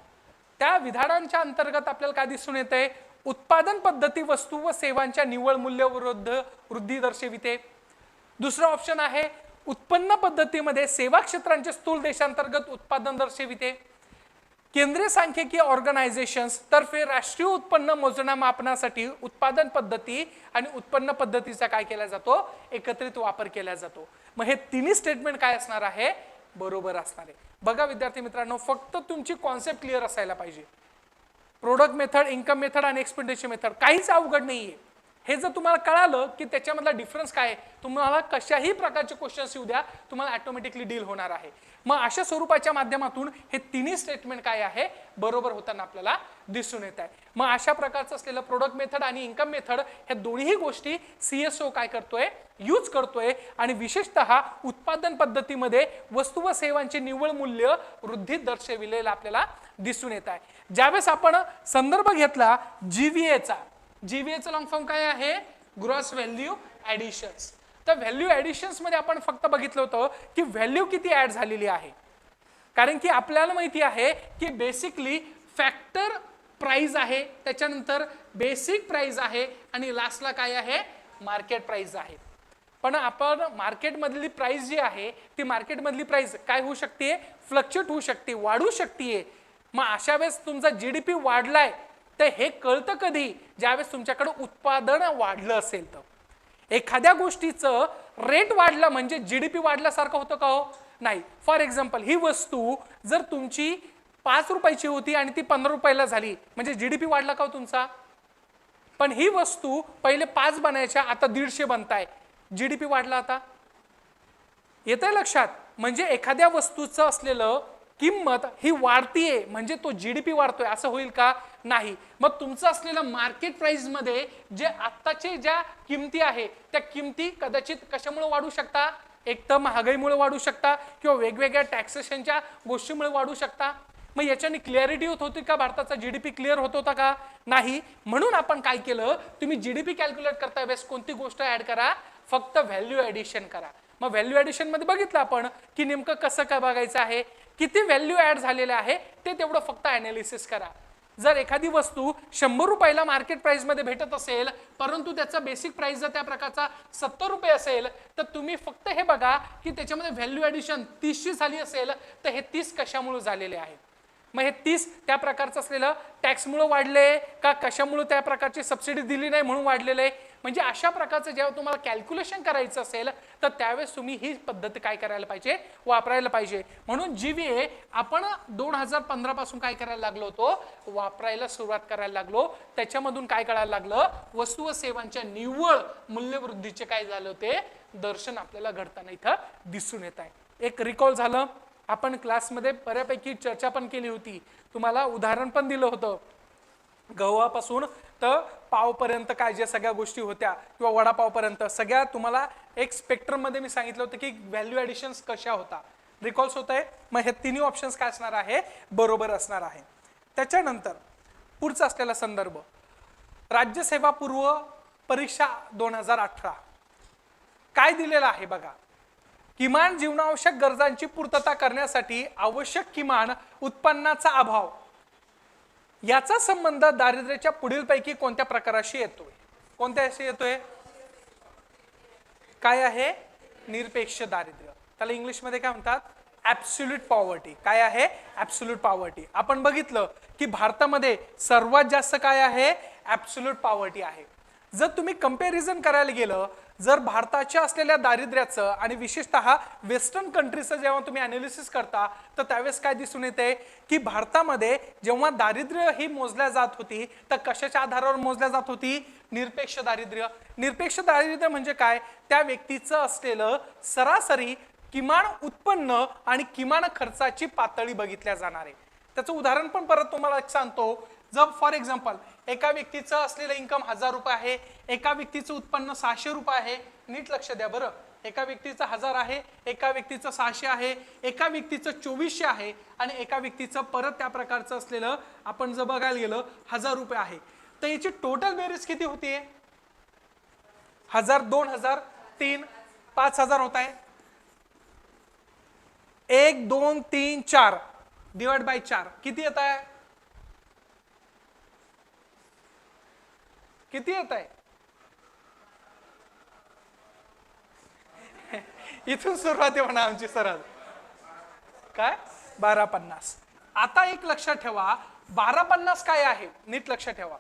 त्या विधानांच्या अंतर्गत आपल्याला काय दिसून येते? उत्पादन पद्धती वस्तू व सेवांच्या निव्वळ मूल्य वृद्धी दर्शविते. दुसरा ऑप्शन आहे उत्पन्न पद्धतीमध्ये सेवा क्षेत्रांचे स्थूल देशांतर्गत उत्पादन दर्शविते. केंद्रीय सांख्यिकी ऑर्गनायझेशन्स तर्फे राष्ट्रीय उत्पन्न मोजमापनासाठी उत्पादन पद्धती आणि उत्पन्न पद्धतीचा काय केला जातो, एकत्रित वापर केला जातो. मग हे तिन्ही स्टेटमेंट काय असणार आहे, बरोबर असणार आहे. बघा विद्यार्थी मित्रांनो, फक्त तुमची कॉन्सेप्ट क्लिअर असायला पाहिजे. प्रोडक्ट मेथड, इन्कम मेथड आणि एक्सपेंडिचर मेथड काहीच अवघड नाहीये. हे जर तुम्हाला कळालं की त्याच्यामधला डिफरन्स काय आहे, तुम्हाला कशाही प्रकारचे क्वेश्चन्स येऊ द्या, तुम्हाला ऑटोमॅटिकली डील होणार आहे. मग अशा स्वरूपाच्या माध्यमातून हे तिन्ही स्टेटमेंट काय आहे, बरोबर होताना आपल्याला दिसून येत आहे. मग अशा प्रकारचं असलेलं प्रोडक्ट मेथड आणि इन्कम मेथड ह्या दोन्ही गोष्टी सीएसओ काय करतोय, यूज करतोय. आणि विशेषतः उत्पादन पद्धतीमध्ये वस्तू व सेवांचे निव्वळ मूल्य वृद्धी दर्शविलेलं आपल्याला दिसून येत आहे. ज्यावेळेस आपण संदर्भ घेतला जीव्हीएचा, जीव्हीएचा लॉंग फॉर्म काय आहे, ग्रॉस व्हॅल्यू ऍडिशन्स. तर व्हॅल्यू ऍडिशन्स मध्ये आपण फक्त बघितलं होतं की व्हॅल्यू किती ऍड झालेली आहे. कारण की आपल्याला माहिती आहे की बेसिकली फॅक्टर प्राइस आहे, त्याच्यानंतर बेसिक प्राइस आहे आणि लास्टला काय आहे, मार्केट प्राइस आहे. पण आपण मार्केटमधली प्राइस जी आहे ती मार्केटमधली प्राइस काय होऊ शकते, फ्लक्च्युएट होऊ शकते, वाढू शकते. मग अशा वेळेस तुमचा जीडीपी वाढलाय तर हे कळतं कधी, ज्यावेळेस तुमच्याकडे उत्पादन वाढलं असेल. तर एखाद्या गोष्टीचं रेट वाढला म्हणजे जीडीपी वाढल्यासारखं होतं का हो, नाही. फॉर एक्झाम्पल ही वस्तू जर तुमची 5 रुपयाची होती आणि ती 15 रुपयाला झाली म्हणजे जीडीपी वाढला का हो तुमचा. पण ही वस्तू पहिले 5 बनायच्या, आता 150 बनताय, जीडीपी वाढला. आता येतंय लक्षात. म्हणजे एखाद्या वस्तूचं असलेलं किंमत ही वाढतीये म्हणजे तो जीडीपी वाढतोय असं होईल का, नाही. मग तुमचं असलेलं मार्केट प्राइस मध्ये जे आत्ताचे ज्या किमती आहे त्या किमती कदाचित कशामुळे वाढू शकता, एक तर महागाईमुळे वाढू शकता किंवा वेगवेगळ्या टॅक्सेशनच्या गोष्टीमुळे वाढू शकता. मग याच्याने क्लिअरिटी होत होती का, भारताचा जीडीपी क्लिअर होत होता का, नाही. म्हणून आपण काय केलं, तुम्ही जीडीपी कॅल्क्युलेट करता वेळेस कोणती गोष्ट ऍड करा, फक्त व्हॅल्यू ऍडिशन करा. मग व्हॅल्यू ऍडिशन मध्ये बघितलं आपण की नेमकं कसं काय बघायचं आहे, किती व्हॅल्यू ऍड झालेले आहे ते तेवढं फक्त अनालिसिस करा. जर एखादी वस्तू 100 रुपयाला मार्केट प्राइस मध्ये भेटत असेल परंतु त्याचा बेसिक प्राइस जर त्या प्रकारचा 70 रुपये असेल तर तुम्ही फक्त हे बघा की त्याच्यामध्ये व्हॅल्यू ऍडिशन 30 ची झाली असेल तर हे 30 कशामुळे झालेले आहे. मग हे 30 त्या प्रकारचं असलेलं टॅक्समुळे वाढले का, कशामुळे त्या प्रकारची सबसिडी दिली नाही म्हणून वाढलेले. म्हणजे अशा प्रकारचं जेव्हा तुम्हाला कॅल्क्युलेशन करायचं असेल तर त्यावेळेस तुम्ही ही पद्धत काय करायला पाहिजे, वापरायला पाहिजे. म्हणून जीव्हीए आपण 2015 पासून काय करायला लागलो होतो, वापरायला सुरुवात करायला लागलो. त्याच्यामधून काय कळायला लागलं, वस्तू व सेवांच्या निव्वळ मूल्यवृद्धीचे काय झालं ते दर्शन आपल्याला घडताना इथं दिसून येत आहे. एक रिकॉल झालं, आपण क्लासमध्ये बऱ्यापैकी चर्चा पण केली होती, तुम्हाला उदाहरण पण दिलं होतं. गव्हापासून तर पावपर्यंत काय ज्या सगळ्या गोष्टी होत्या किंवा वडापावपर्यंत सगळ्या तुम्हाला एक स्पेक्ट्रम मध्ये मी सांगितलं होतं की व्हॅल्यू ऍडिशन्स कशा होता, रिकॉल्स होत आहे. मग हे तिन्ही ऑप्शन्स काय असणार आहे, बरोबर असणार आहे. त्याच्यानंतर पुढचा असलेला संदर्भ राज्यसेवा पूर्व परीक्षा 2018 काय दिलेला आहे बघा. किमान जीवनावश्यक गरजांची पूर्तता करण्यासाठी आवश्यक किमान उत्पन्नाचा अभाव याचा संबंध दारिद्र्याच्या पुढीलपैकी कोणत्या प्रकाराशी येतोय, कोणत्याशी येतोय, काय आहे, निरपेक्ष दारिद्र्य. त्याला इंग्लिश मध्ये काय म्हणतात, ऍब्सोल्यूट पॉवर्टी. काय आहे, ऍब्सोल्यूट पॉवर्टी. आपण बघितलं की भारतामध्ये सर्वात जास्त काय आहे, ऍब्सोल्यूट पॉवर्टी आहे. जर तुम्ही कंपॅरिझन करायला गेलं, जर भारताच्या असलेल्या दारिद्र्याचं आणि विशेषतः वेस्टर्न कंट्रीचं जेव्हा तुम्ही अनालिसिस करता तर त्यावेळेस काय दिसून येते की भारतामध्ये जेव्हा दारिद्र्य ही मोजल्या जात होती तर कशाच्या आधारावर मोजल्या जात होती, निरपेक्ष दारिद्र्य. निरपेक्ष दारिद्र्य म्हणजे काय, त्या व्यक्तीचं असलेलं सरासरी किमान उत्पन्न आणि किमान खर्चाची पातळी बघितल्या जाणार आहे. त्याचं उदाहरण पण परत तुम्हाला सांगतो. जर फॉर एक्झाम्पल एका व्यक्तीचं असलेलं इन्कम 1000 रुपये आहे, एका व्यक्तीचं उत्पन्न 600 रुपये आहे. नीट लक्ष द्या बरं, एका व्यक्तीचं 1000 आहे, एका व्यक्तीचं 600 आहे, एका व्यक्तीचं 2400 आहे आणि एका व्यक्तीचं परत त्या प्रकारचं असलेलं आपण जर बघायला गेलं 1000 रुपये आहे. तर याची टोटल बेरीज किती होतीये, 1000, 2000, 3, 5000 होत आहे. 1, 2, 3, 4 डिवाइड बाय 4 किती येत आहे, किती येत आहे इथून सुरुवात आहे म्हणा आमची सरळ. काय 1250. आता एक लक्षात ठेवा 1250 काय आहे, नीट लक्षात ठेवा.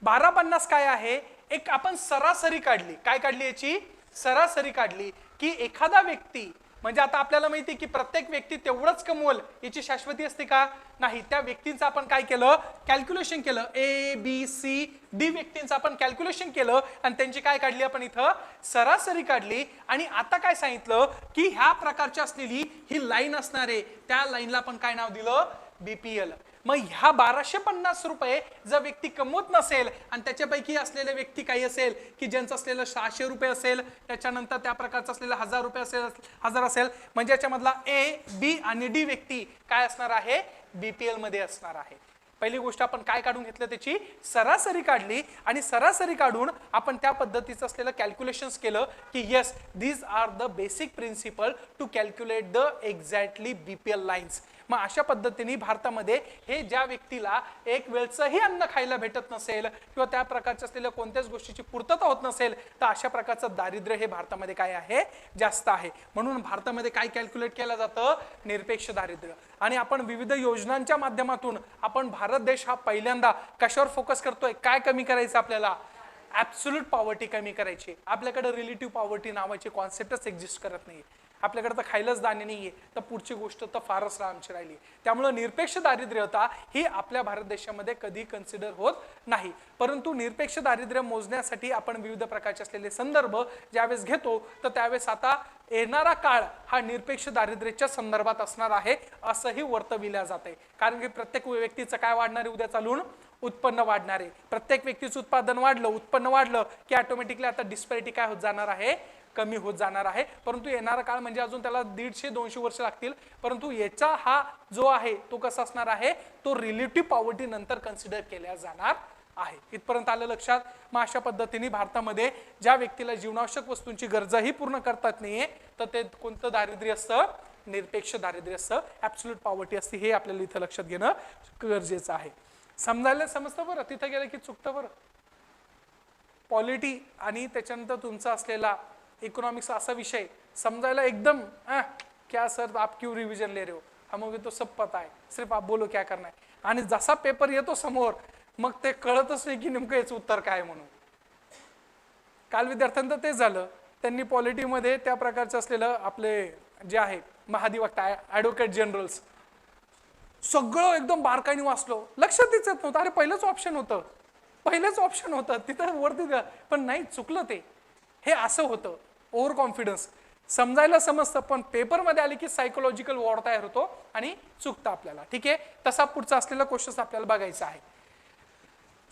1250 काय आहे, एक आपण सरासरी काढली. काय काढली, याची सरासरी काढली की एखादा व्यक्ती, म्हणजे आता आपल्याला माहिती आहे की प्रत्येक व्यक्ती तेवढंच कमवल याची शाश्वती असते का, नाही. त्या व्यक्तींचं आपण काय केलं, कॅल्क्युलेशन केलं. ए बी सी डी व्यक्तींचं आपण कॅल्क्युलेशन केलं आणि त्यांची काय काढली आपण इथं, सरासरी काढली. आणि आता काय सांगितलं की ह्या प्रकारची असलेली ही लाईन असणार आहे, त्या लाईनला आपण काय नाव दिलं, बीपीएल. मग ह्या 1250 रुपये जर व्यक्ती कमवत नसेल आणि त्याच्यापैकी असलेले व्यक्ती काही असेल की ज्यांचं असलेलं 600 रुपये असेल, त्याच्यानंतर त्या प्रकारचं असलेलं 1000 रुपये असेल, म्हणजे याच्यामधला ए बी आणि डी व्यक्ती काय असणार आहे, बीपीएल मध्ये असणार आहे. पहिली गोष्ट आपण काय काढून घेतलं, त्याची सरासरी काढली आणि सरासरी काढून आपण त्या पद्धतीचं असलेलं कॅल्क्युलेशन्स केलं की yes these are the basic principle to calculate the exactly BPL lines. मग अशा पद्धतीने भारतामध्ये हे ज्या व्यक्तीला एक वेळचंही अन्न खायला भेटत नसेल किंवा त्या प्रकारच्या असलेल्या कोणत्याच गोष्टीची पूर्तता होत नसेल, तर अशा प्रकारचं दारिद्र्य हे भारतामध्ये काय आहे, जास्त आहे. म्हणून भारतामध्ये काय कॅल्क्युलेट केलं जातं, निरपेक्ष दारिद्र्य. आणि आपण विविध योजनांच्या माध्यमातून आपण भारत देश हा पहिल्यांदा कशावर फोकस करतोय, काय कमी करायचं आपल्याला, ऍब्सोल्यूट पॉवर्टी कमी करायची. आपल्याकडे रिलेटिव्ह पॉवर्टी नावाची कॉन्सेप्टच एक्झिस्ट करत नाही. आपल्याकडे तर खायलाच दाणे नाहीये, तर पुढची गोष्ट तर फारच लांबची राहिली. त्यामुळे निरपेक्ष दारिद्र्यता ही आपल्या भारत देशामध्ये कधी कन्सिडर होत नाही. परंतु निरपेक्ष दारिद्र्य मोजण्यासाठी आपण विविध प्रकारचे असलेले संदर्भ ज्यावेळेस घेतो, तर त्यावेळेस आता येणारा काळ हा निरपेक्ष दारिद्र्याच्या संदर्भात असणार आहे असंही वर्तविल्या जाते. कारण की प्रत्येक व्यक्तीचं काय वाढणार आहे, उद्या चालून उत्पन्न वाढणार आहे. प्रत्येक व्यक्तीचं उत्पादन वाढलं, उत्पन्न वाढलं की ऑटोमॅटिकली आता डिस्पॅरिटी काय होत जाणार आहे, कमी होत जाणार आहे. परंतु येणारा काळ म्हणजे अजून त्याला 150-200 वर्ष लागतील. परंतु याचा हा जो आहे तो कसा असणार आहे, तो रिलेटिव्ह पॉवर्टी नंतर कन्सिडर केल्या जाणार आहे. इथपर्यंत आलं लक्षात. मग अशा पद्धतीने भारतामध्ये ज्या व्यक्तीला जीवनावश्यक वस्तूंची गरजाही पूर्ण करतात नाहीये, तर ते कोणतं दारिद्र्य असतं, निरपेक्ष दारिद्र्य असतं, ऍब्सोल्यूट पॉवर्टी असते. हे आपल्याला इथं लक्षात घेणं गरजेचं आहे. समजायला समजतं बरं, तिथं गेलं की चुकतं बरं. पॉलिटी आणि त्याच्यानंतर तुमचा असलेला इकोनॉमिक्स असा विषय समझायला एकदम क्या सर आप क्यों रिवीजन ले रहे हो, हमें तो सब पता है, सिर्फ आप बोलो क्या करना है. आणि जसा पेपर येतो समोर मग ते कळतच नाही की नेमकं याचं उत्तर काय म्हणून. काल विद्यार्थ्यांचं तेच झालं. त्यांनी पॉलिटीमध्ये त्या प्रकारचं असलेलं आपले जे आहे महाधिवक्ता ॲडव्होकेट जनरल्स सगळं एकदम बारकाईने वाचलो, लक्षात येत नव्हतं. अरे पहिलंच ऑप्शन होतं तिथं वरती, पण नाही, चुकलं ते. हे असं होतं ओव्हर कॉन्फिडन्स. समजायला समजतं पण पेपरमध्ये आले की सायकोलॉजिकल वॉर तयार होतो आणि चुकतं आपल्याला. ठीक आहे, तसा पुढचा असलेला क्वेश्चन आपल्याला बघायचा आहे.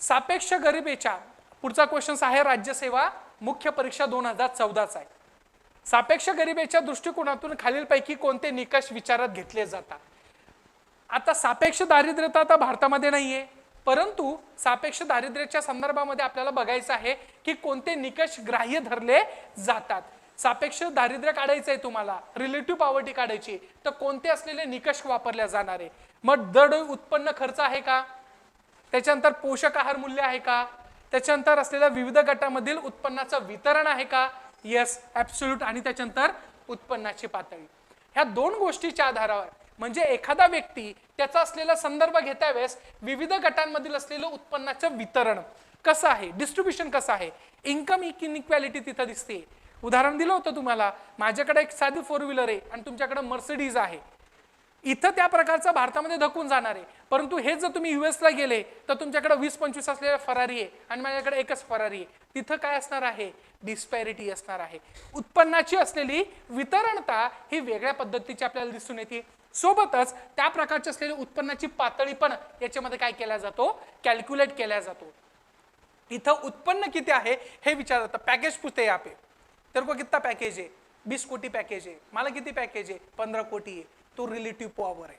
सापेक्ष गरिबीच्या पुढचा क्वेश्चन आहे राज्यसेवा मुख्य परीक्षा 2014चा आहे. सापेक्ष गरिबीच्या दृष्टिकोनातून खालीलपैकी कोणते निकष विचारात घेतले जातात. आता सापेक्ष दारिद्र्यता आता भारतामध्ये नाहीये, परंतु सापेक्ष दारिद्र्याच्या संदर्भामध्ये आपल्याला बघायचं आहे की कोणते निकष ग्राह्य धरले जातात. सापेक्ष दारिद्र्य काढायचं आहे तुम्हाला, रिलेटिव्ह पॉवर्टी काढायची, तर कोणते असलेले निकष वापरले जाणार आहे. मग दर उत्पन्न खर्च आहे का, त्याच्यानंतर पोषक आहार मूल्य आहे का, त्याच्यानंतर असलेल्या विविध गटामधील उत्पन्नाचं वितरण आहे का, येस ऍब्सोल्यूट, आणि त्याच्यानंतर उत्पन्नाची पातळी. ह्या दोन गोष्टीच्या आधारावर म्हणजे एखादा व्यक्ती त्याचा असलेला संदर्भ घेता वेळेस विविध गटांमधील असलेलं उत्पन्नाचं वितरण कसं आहे, डिस्ट्रीब्युशन कसं आहे, इन्कम इनइक्वॅलिटी तिथं दिसते. उदाहरण दिलं होतं तुम्हाला, माझ्याकडे एक साधी 4 व्हीलर आहे आणि तुमच्याकडे मर्सिडीज आहे. इथं त्या प्रकारचं भारतामध्ये धकून जाणार आहे. परंतु हे जर तुम्ही युएसला गेले तर तुमच्याकडे 20-25 असलेला फरारी आहे आणि माझ्याकडे एकच फरारी आहे. तिथं काय असणार आहे, डिस्पॅरिटी असणार आहे. उत्पन्नाची असलेली वितरणता ही वेगळ्या पद्धतीची आपल्याला दिसून येते. सोबतच त्या प्रकारची असलेली उत्पन्नाची पातळी पण याच्यामध्ये काय केला जातो, कॅल्क्युलेट केला जातो. इथं उत्पन्न किती आहे हे विचारतात. पैकेज पूछते हैं यहाँ पे, तेरे को कितना पैकेज है, 20 कोटी पैकेज है, मला किती पैकेज आहे, 15 कोटी आहे. तो रिलेटिव्ह पॉवर आहे.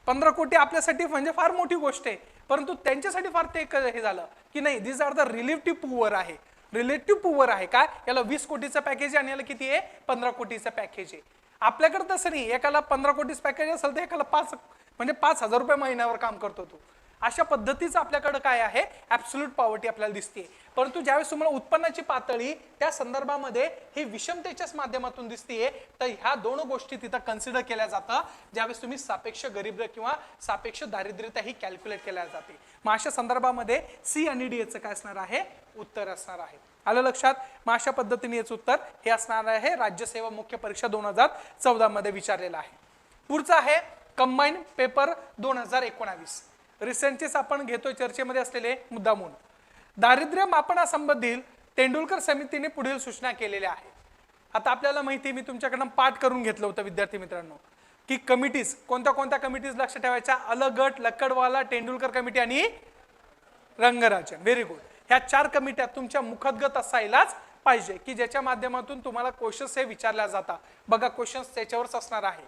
15 कोटी आपल्यासाठी म्हणजे फार मोठी गोष्ट आहे, परंतु त्यांच्यासाठी फार ते हे झालं की नाही, दिस आर द रिलेटिव्ह पुअर आहे. रिलेटिव्ह पुअर आहे काय, याला 20 कोटीचं पॅकेज आहे आणि याला किती आहे, 15 कोटीचं पॅकेज आहे. आपल्याकडे तसं नाही, एकाला 15 कोटीचं पॅकेज असेल तर एकाला 5 म्हणजे 5,000 रुपये महिन्यावर काम करतो तो, अशा पद्धतीचं आपल्याकडे काय आहे, ॲब्सोल्यूट पॉवर्टी आपल्याला दिसते. परंतु ज्यावेळेस तुम्हाला उत्पन्नाची पातळी त्या संदर्भामध्ये ही विषमतेच्याच माध्यमातून दिसतेय, तर ह्या दोन गोष्टी तिथं कन्सिडर केल्या जातात ज्यावेळेस तुम्ही सापेक्ष गरीब किंवा सापेक्ष दारिद्र्यता ही कॅल्क्युलेट केल्या जाते. मग अशा संदर्भामध्ये सी आणि डी याचं काय असणार आहे, उत्तर असणार आहे. आलं लक्षात. मग अशा पद्धतीने याचं उत्तर हे असणार आहे राज्यसेवा मुख्य परीक्षा 2014 मध्ये विचारलेलं आहे. पुढचं आहे कंबाईन पेपर 2019. रिसेंटलीच आपण घेतोय चर्चेमध्ये असलेले मुद्दामून दारिद्र्य मापनासंबंधी तेंडुलकर समितीने पुढील सूचना केलेल्या आहेत. आता आपल्याला माहिती आहे, मी तुमच्याकडनं पाठ करून घेतलं होतं विद्यार्थी मित्रांनो, की कमिटीज कोणत्या कोणत्या कमिटीज लक्ष ठेवायच्या, अलग गट, लक्कडवाला, तेंडुलकर कमिटी आणि रंगराजन. Very good. ह्या 4 कमिट्या तुमच्या मुखदगत असायलाच पाहिजे की ज्याच्या माध्यमातून तुम्हाला क्वेश्चन्स हे विचारल्या जातात. बघा क्वेश्चन्स त्याच्यावरच असणार आहे.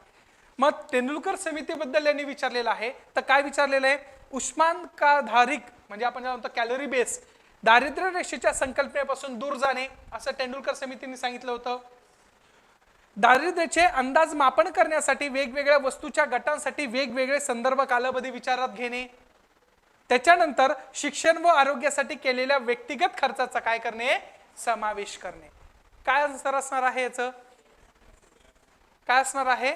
मग तेंडुलकर समितीबद्दल यांनी विचारलेलं आहे, तर काय विचारलेलं आहे, उष्मांकाधारिक म्हणजे आपण म्हणतो कॅलरी बेस दारिद्र्य रेषेच्या संकल्पनेपासून दूर जाणे असं तेंडुलकर समितीने सांगितलं होतं. दारिद्र्याचे अंदाज मापन करण्यासाठी वेगवेगळ्या वस्तूच्या गटांसाठी वेगवेगळे संदर्भ कालावधी विचारात घेणे. त्याच्यानंतर शिक्षण व आरोग्यासाठी केलेल्या व्यक्तिगत खर्चाचा काय करणे, समावेश करणे. काय आन्सर असणार आहे याचं, काय असणार आहे,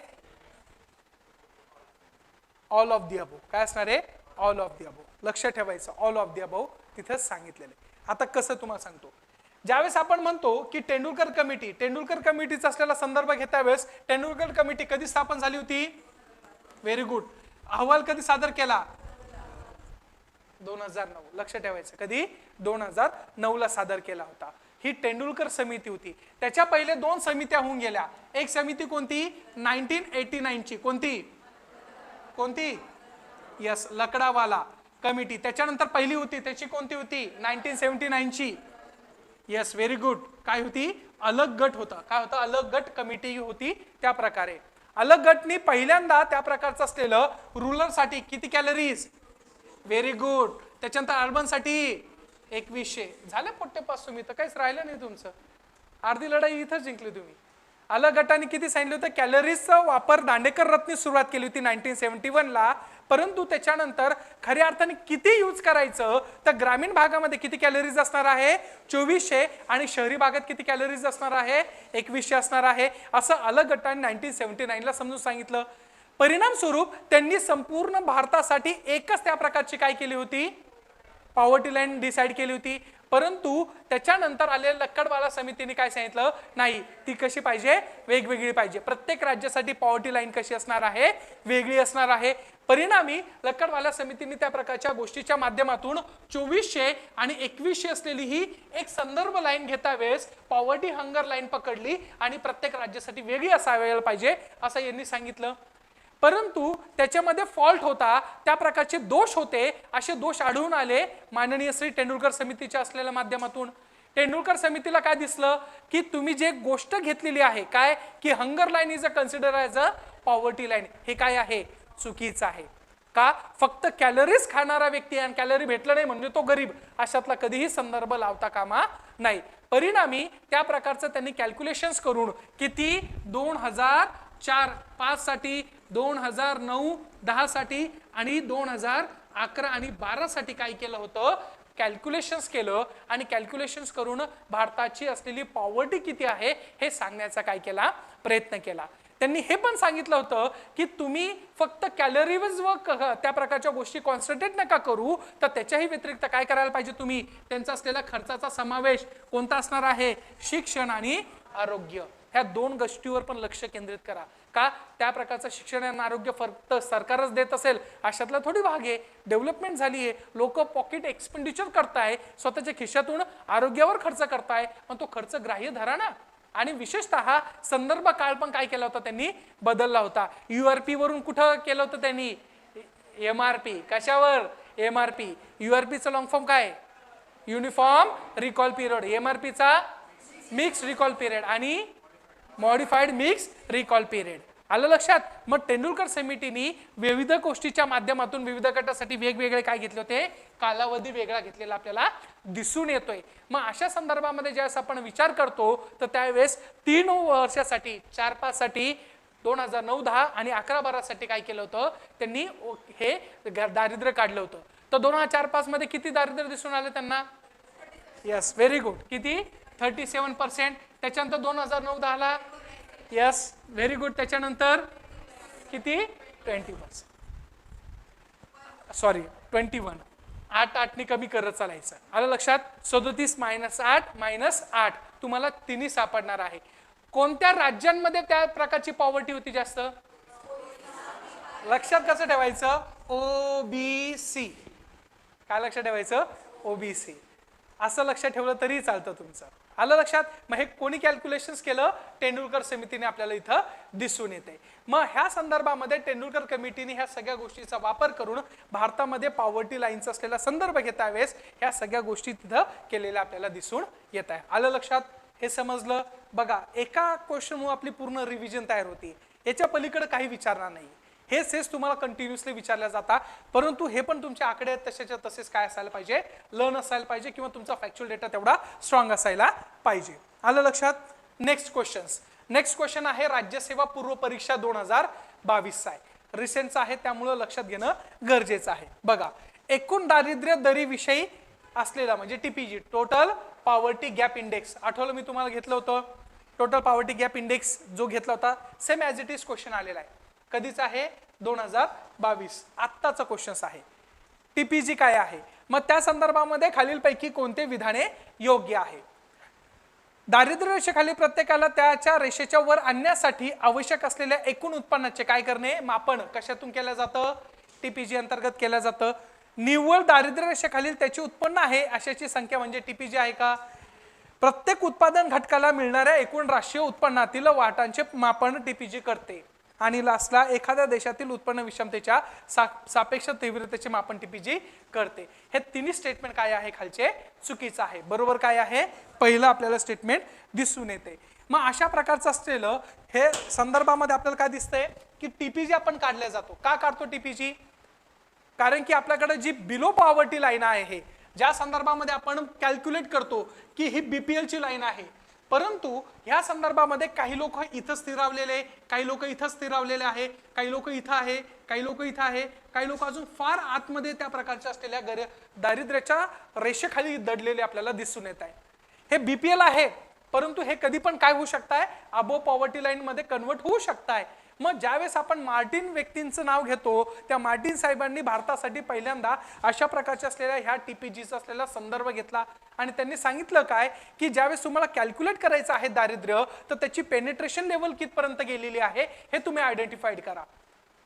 ऑल ऑफ दी अबोव. काय असणार आहे, ऑल ऑफ दी अबोव. लक्ष ठेवायचं, ऑल ऑफ दी अबोव तिथेच सांगितलेलं आहे. आता कसं तुम्हाला सांगतो, ज्यावेळेस आपण म्हणतो की तेंडुलकर कमिटीचा असलेला संदर्भ घेता वेळेस तेंडुलकर कमिटी कधी स्थापन झाली होती, व्हेरी गुड. अहवाल कधी सादर केला, 2009. लक्ष ठेवायचं, कधी 2009 ला सादर केला होता. ही तेंडुलकर समिती होती. त्याच्या पहिले 2 समित्या होऊन गेल्या. एक समिती कोणती, 1989 ची, कोणती यस, लकडावाला कमिटी. त्याच्यानंतर पहिली होती त्याची कोणती होती, 1979 ची, यस व्हेरी गुड. काय होती, अलग गट होता. काय होता, अलग गट कमिटी होती. त्या प्रकारे अलग गटनी पहिल्यांदा त्या प्रकारचं असलेलं रुरल साठी किती कॅलरीज, व्हेरी गुड. त्याच्यानंतर अर्बन साठी 2100. झाले पोट्टे पास, तुम्ही तर काहीच राहिलं नाही तुमचं, अर्धी लढाई इथं जिंकली तुम्ही. अलग गटाने किती सांगितलं होतं, कॅलरीजचा वापर दांडेकर रथने सुरुवात केली होती 1971 ला. परंतु त्याच्यानंतर खऱ्या अर्थाने किती यूज करायचं, तर ग्रामीण भागामध्ये किती कॅलरीज असणार आहे, 2400, आणि शहरी भागात किती कॅलरीज असणार आहे, 2100 असणार आहे. असं अलग गटाने 1979 ला समजून सांगितलं. परिणाम स्वरूप त्यांनी संपूर्ण भारतासाठी एकच त्या प्रकारची काय केली होती, पॉवर्टी लाईन डिसाइड केली होती. परंतु त्याच्यानंतर आलेल्या लक्कडवाला समितीने काय सांगितलं, नाही ती कशी पाहिजे, वेगवेगळी पाहिजे. प्रत्येक राज्यासाठी पॉवर्टी लाईन कशी असणार आहे, वेगळी असणार आहे. परिणामी लक्कडवाला समितीने त्या प्रकारच्या गोष्टीच्या माध्यमातून 2400 आणि 2100 असलेली ही एक संदर्भ लाईन घेता वेळेस पॉवर्टी हंगर लाईन पकडली आणि प्रत्येक राज्यासाठी वेगळी असायला पाहिजे असं यांनी सांगितलं. परंतु त्याच्यामध्ये फॉल्ट होता, त्या प्रकारचे दोष होते. असे दोष आढळून आले माननीय श्री तेंडुलकर समितीच्या असलेल्या माध्यमातून. तेंडुलकर समितीला काय दिसलं, की तुम्ही जे गोष्ट घेतलेली आहे काय, की hunger line is a consider as a poverty line, हे काय आहे, चुकीचं आहे. का, फक्त कॅलरीज खाणारा व्यक्ती आणि कॅलरी भेटलं नाही म्हणजे तो गरीब, अशातला कधीही संदर्भ लावता कामा नाही. परिणामी त्या प्रकारचं त्यांनी कॅल्क्युलेशन्स करून किती 2004-5 साठी, 2009-10 साठी आणि 2011 आणि 12 साठी काय केलं होतं, कॅल्क्युलेशन्स केलं. आणि कॅल्क्युलेशन्स करून भारताची असलेली पॉवर्टी किती आहे हे सांगण्याचा काय केला, प्रयत्न केला. त्यांनी हे पण सांगितलं होतं की तुम्ही फक्त कॅलरीज व त्या प्रकारच्या गोष्टी कॉन्सन्ट्रेट नका करू, तर त्याच्याही व्यतिरिक्त काय करायला पाहिजे, तुम्ही त्यांचा असलेला खर्चाचा समावेश कोणता असणार आहे, शिक्षण आणि आरोग्य, ह्या 2 गोष्टीवर पण लक्ष केंद्रित करा. का, त्या प्रकारचं शिक्षण आणि आरोग्य फक्त सरकारच देत असेल अशातला थोडी भाग आहे. डेव्हलपमेंट झाली आहे, लोक पॉकेट एक्सपेंडिचर करताय, स्वतःच्या खिशातून आरोग्यावर खर्च करताय, पण तो खर्च ग्राह्य धरा ना. आणि विशेषतः संदर्भ काळ पण काय केला होता, त्यांनी बदलला होता. URP वरून कुठं केलं होतं त्यांनी, MRP. कशावर, MRP. URPचा लॉंग फॉर्म काय, युनिफॉर्म रिकॉल पिरियड. MRPचा मिक्स रिकॉल पिरियड आणि मॉडिफाईड मिक्स रिकॉल पिरियड. आलं लक्षात. मग तेंडुलकर समितीने विविध गोष्टीच्या माध्यमातून विविध गटासाठी वेगवेगळे काय घेतले होते, कालावधी वेगळा घेतलेला आपल्याला दिसून येतोय. मग अशा संदर्भामध्ये ज्यावेळेस आपण विचार करतो तर त्यावेळेस 3 वर्षासाठी, 4-5 साठी, 2009-10 आणि 11-12 साठी काय केलं होतं, त्यांनी हे दारिद्र्य काढलं होतं. तर 2004-5 मध्ये किती दारिद्र्य दिसून आले त्यांना? Yes, very good. किती? 37%. त्याच्यानंतर 2009-10ला यस, व्हेरी गुड. त्याच्यानंतर किती? 20%. सॉरी 21. 8 कमी करत चालायचं. आलं लक्षात? 37 - 8 - 8 तुम्हाला तिन्ही सापडणार आहे. कोणत्या राज्यांमध्ये त्या प्रकारची पॉवर्टी होती जास्त? लक्षात कसं ठेवायचं? OBC. काय लक्षात ठेवायचं? OBC. असं लक्षात ठेवलं तरी चालतं तुमचं. आलं लक्षात? मग हे कोणी कॅल्क्युलेशन्स केलं? तेंडुलकर समितीने आपल्याला इथं दिसून येते. मग ह्या संदर्भामध्ये तेंडुलकर कमिटीने ह्या सगळ्या गोष्टीचा वापर करून भारतामध्ये पॉवर्टी लाईनचा असलेला संदर्भ घेता वेळेस ह्या सगळ्या गोष्टी तिथं केलेल्या आपल्याला दिसून येत आहे. आलं लक्षात? हे समजलं? बघा, एका क्वेश्चनमुळे आपली पूर्ण रिव्हिजन तयार होती. याच्या पलीकडे काही विचारणार नाही. हेच तुम्हाला कंटिन्युअसली विचारल्या जातात, परंतु हे पण तुमचे आकडे तसेच्या तसेच काय असायला पाहिजे? लर्न असायला पाहिजे किंवा तुमचा फॅक्च्युअल डेटा तेवढा स्ट्रॉंग असायला पाहिजे. आलं लक्षात? नेक्स्ट क्वेश्चन आहे राज्यसेवा पूर्व परीक्षा 2022चा आहे. रिसेंटचा आहे, त्यामुळे लक्षात घेणं गरजेचं आहे. बघा, एकूण दारिद्र्य दरीविषयी असलेला म्हणजे TPG, total poverty gap index. आठवलं मी तुम्हाला घेतलं होतं टोटल पॉवर्टी गॅप इंडेक्स जो घेतला होता, same as it is question आलेला आहे. कधीच आहे? 2022. आत्ताचा क्वेश्चन आहे. TPG काय आहे? मग त्या संदर्भामध्ये खालीलपैकी कोणते विधाने योग्य आहे? दारिद्र्य रेषेखाली प्रत्येकाला त्याच्या रेषेच्या वर आणण्यासाठी आवश्यक असलेल्या एकूण उत्पन्नाचे काय करणे? मापन कशातून केलं जातं? TPG अंतर्गत केलं जातं. निव्वळ दारिद्र्य रेषेखालील त्याचे उत्पन्न आहे अशाची संख्या म्हणजे TPG आहे का? प्रत्येक उत्पादन घटकाला मिळणाऱ्या एकूण राष्ट्रीय उत्पन्नातील वाटांचे मापन TPG करते. आणि लास्टला एखाद्या देशातील उत्पन्न विषमतेच्या सापेक्ष तीव्रतेचे मापन TPG करते. हे तिन्ही स्टेटमेंट काय आहे? खालचे चुकीचं आहे. बरोबर काय आहे? पहिलं आपल्याला स्टेटमेंट दिसून येते. मग अशा प्रकारचं असलेलं हे संदर्भामध्ये आपल्याला काय दिसतंय की TPG आपण काढल्या जातो. का काढतो TPG? कारण की आपल्याकडे जी बिलो पॉवर्टी लाईन आहे, ज्या संदर्भामध्ये आपण कॅल्क्युलेट करतो की ही BPL ची लाईन आहे, परंतु ह्या संदर्भामध्ये काही लोक इथं स्थिरावलेले, काही लोक इथं स्थिरावलेले आहे, काही लोक इथं आहे, काही लोक इथं आहे, काही लोक अजून फार आतमध्ये त्या प्रकारच्या असलेल्या दारिद्र्याच्या रेषेखाली दडलेले आपल्याला दिसून येत आहे. हे BPL आहे, परंतु हे कधी पण काय होऊ शकताय? अबोव पॉवर्टी लाईन मध्ये कन्वर्ट होऊ शकताय. मग ज्यावेळेस आपण मार्टिन व्यक्तींचं नाव घेतो, त्या मार्टिन साहेबांनी भारतासाठी पहिल्यांदा अशा प्रकारच्या असलेल्या ह्या TPGचा असलेला संदर्भ घेतला आणि त्यांनी सांगितलं काय की ज्यावेळेस तुम्हाला कॅल्क्युलेट करायचं आहे दारिद्र्य, तर त्याची पेनिट्रेशन लेवल कितपर्यंत गेलेली आहे हे तुम्ही आयडेंटिफाईड करा.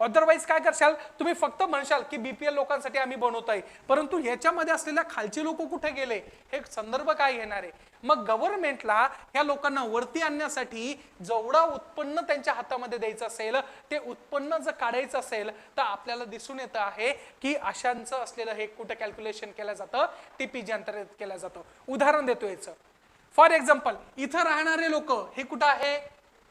अदरवाईज काय करशाल? तुम्ही फक्त म्हणशाल की BPL लोकांसाठी आम्ही बनवतोय, परंतु ह्याच्यामध्ये असलेल्या खालचे लोक कुठे गेले हे संदर्भ काय घेणार आहे? मग गव्हर्नमेंटला ह्या लोकांना वरती आणण्यासाठी जेवढा उत्पन्न त्यांच्या हातामध्ये द्यायचं असेल, ते उत्पन्न जर काढायचं असेल तर आपल्याला दिसून येतं आहे की अशांचं असलेलं हे कुठं कॅल्क्युलेशन केलं जातं? TPG अंतर्गत केलं जातं. उदाहरण देतो याचं. फॉर एक्झाम्पल, इथं राहणारे लोक हे कुठं आहे?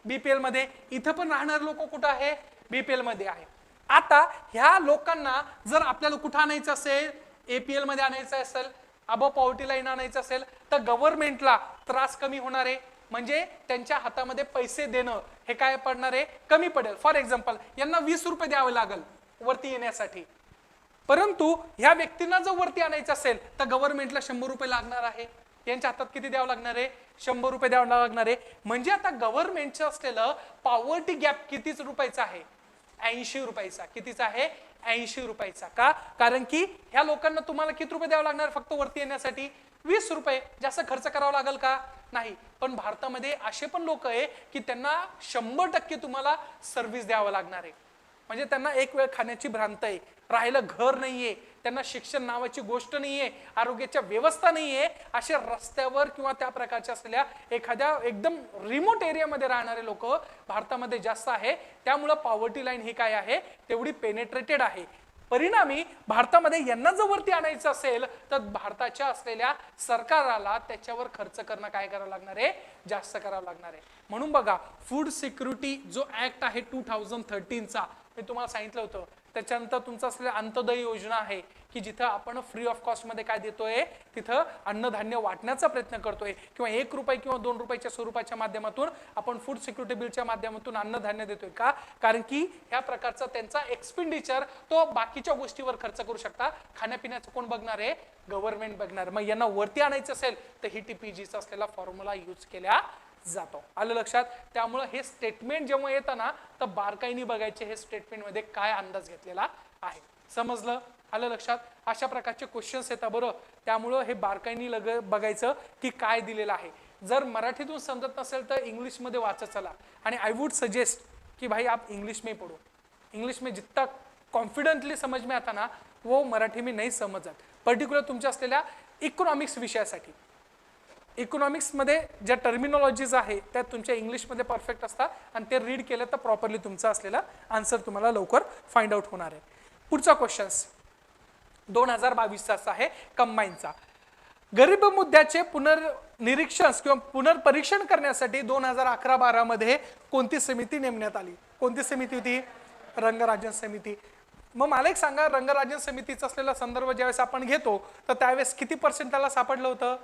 BPL मध्ये. इथं पण राहणारे लोक कुठं आहे? BPL मध्ये आहे. आता ह्या लोकांना जर आपल्याला कुठं आणायचं असेल, APL मध्ये आणायचं असेल, अबव पॉवर्टी लाईन आणायचं असेल, तर गव्हर्नमेंटला त्रास कमी होणार आहे. म्हणजे त्यांच्या हातामध्ये पैसे देणं हे काय पडणार आहे? कमी पडेल. फॉर एक्झाम्पल, यांना 20 रुपये द्यावे लागेल वरती येण्यासाठी, परंतु ह्या व्यक्तींना जर वरती आणायचं असेल तर गव्हर्नमेंटला 100 रुपये लागणार आहे. यांच्या हातात किती द्यावं लागणार आहे? 100 रुपये द्यावं लागणार आहे. म्हणजे आता गव्हर्नमेंटचं असलेलं पॉवर्टी गॅप कितीच रुपयाचं आहे? 80 रुपयाचा. कितीचा आहे? 80 रुपयाचा. का? कारण की ह्या लोकांना तुम्हाला किती रुपये द्यावं लागणार फक्त वरती येण्यासाठी? 20 रुपये. जास्त खर्च करावा लागेल का? नाही. पण भारतामध्ये असे पण लोक आहे की त्यांना 100% तुम्हाला सर्व्हिस द्यावं लागणार आहे. म्हणजे त्यांना एक वेळ खाण्याची भ्रांत आहे, राहायला घर नाहीये, त्यांना शिक्षण नावाची गोष्ट नाहीये, आरोग्याच्या व्यवस्था नाहीये. असे रस्त्यावर किंवा त्या प्रकारच्या असलेल्या एखाद्या एकदम रिमोट एरियामध्ये राहणारे लोक भारतामध्ये जास्त आहे. त्यामुळे पॉवर्टी लाईन ही काय आहे? तेवढी पेनेट्रेटेड आहे. परिणामी भारतामध्ये यांना जर वरती आणायचं असेल तर भारताच्या असलेल्या सरकाराला त्याच्यावर खर्च करणं काय करावं लागणार आहे? जास्त करावं लागणार आहे. म्हणून बघा, फूड सिक्युरिटी जो ऍक्ट आहे 2013चा, मी तुम्हाला सांगितलं होतं, त्याच्यानंतर तुमचा असलेला अंत्योदय योजना आहे, की जिथं आपण फ्री ऑफ कॉस्ट मध्ये काय देतोय, तिथं अन्नधान्य वाटण्याचा प्रयत्न करतोय, किंवा 1 रुपये किंवा 2 रुपयाच्या स्वरूपाच्या माध्यमातून आपण फूड सिक्युरिटी बिलच्या माध्यमातून अन्नधान्य देतोय का, कारण की ह्या प्रकारचा त्यांचा एक्सपेंडिचर तो बाकीच्या गोष्टीवर खर्च करू शकता, खाण्यापिण्याचं कोण बघणार आहे, गव्हर्नमेंट बघणार. मग यांना वरती आणायचं असेल तर ही TPGचा असलेला फॉर्म्युला यूज केला जातो. आलं लक्षात. त्यामुळे हे स्टेटमेंट जेव्हा येतं ना तर बारकाईने बघायचे हे स्टेटमेंट मध्ये काय अंदाज घेतलेला आहे. समजलं, आलं लक्षात. अशा प्रकारचे क्वेश्चन्स येतात बरोबर. त्यामुळं हे बारकाईने बघायचं की काय दिलेलं आहे. जर मराठीतून समजत नसेल तर इंग्लिश मध्ये वाचत चला. आणि आय वुड सजेस्ट कि भाई आप इंग्लिश में पढ़ो. इंग्लिश में जितना कॉन्फिडेंटली समझ में आता ना वो मराठी में नहीं समजत. पर्टिक्युलर तुमच्या असलेल्या इकॉनॉमिक्स विषयासाठी. इकॉनॉमिक्स मध्ये ज्या टर्मिनॉलॉजीज आहे त्या तुमच्या इंग्लिशमध्ये परफेक्ट असतात आणि ते रीड केलं तर प्रॉपरली तुमचा असलेला आन्सर तुम्हाला लवकर फाइंड आउट होणार आहे. पुढचा क्वेश्चन्स 2022चा आहे कंबाईनचा. गरीब मुद्द्याचे पुनर्निरीक्षण किंवा पुनर्परीक्षण करण्यासाठी 2011-12 मध्ये कोणती समिती नेमण्यात आली. कोणती समिती होती, रंगराजन समिती. मग मला एक सांगा, रंगराजन समितीचा असलेला संदर्भ ज्यावेळेस आपण घेतो तर त्यावेळेस किती पर्सेंट त्याला सापडलं होतं.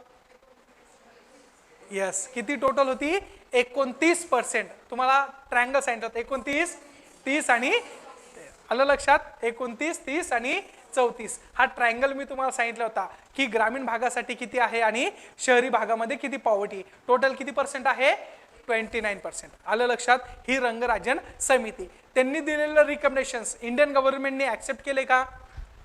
यस, किती टोटल होती, 29%. तुम्हाला ट्रायंगल सांगितलं 29, 30 आणि आलं लक्षात, 29, 30 आणि 34. हा ट्रायंगल मी तुम्हाला सांगितलं होता की ग्रामीण भागासाठी किती आहे आणि शहरी भागामध्ये किती पॉवर्टी. टोटल किती पर्सेंट आहे, 29%. आलं लक्षात. ही रंगराजन समिती त्यांनी दिलेलं रिकमेंडेशन्स इंडियन गव्हर्नमेंटने ऍक्सेप्ट केले का,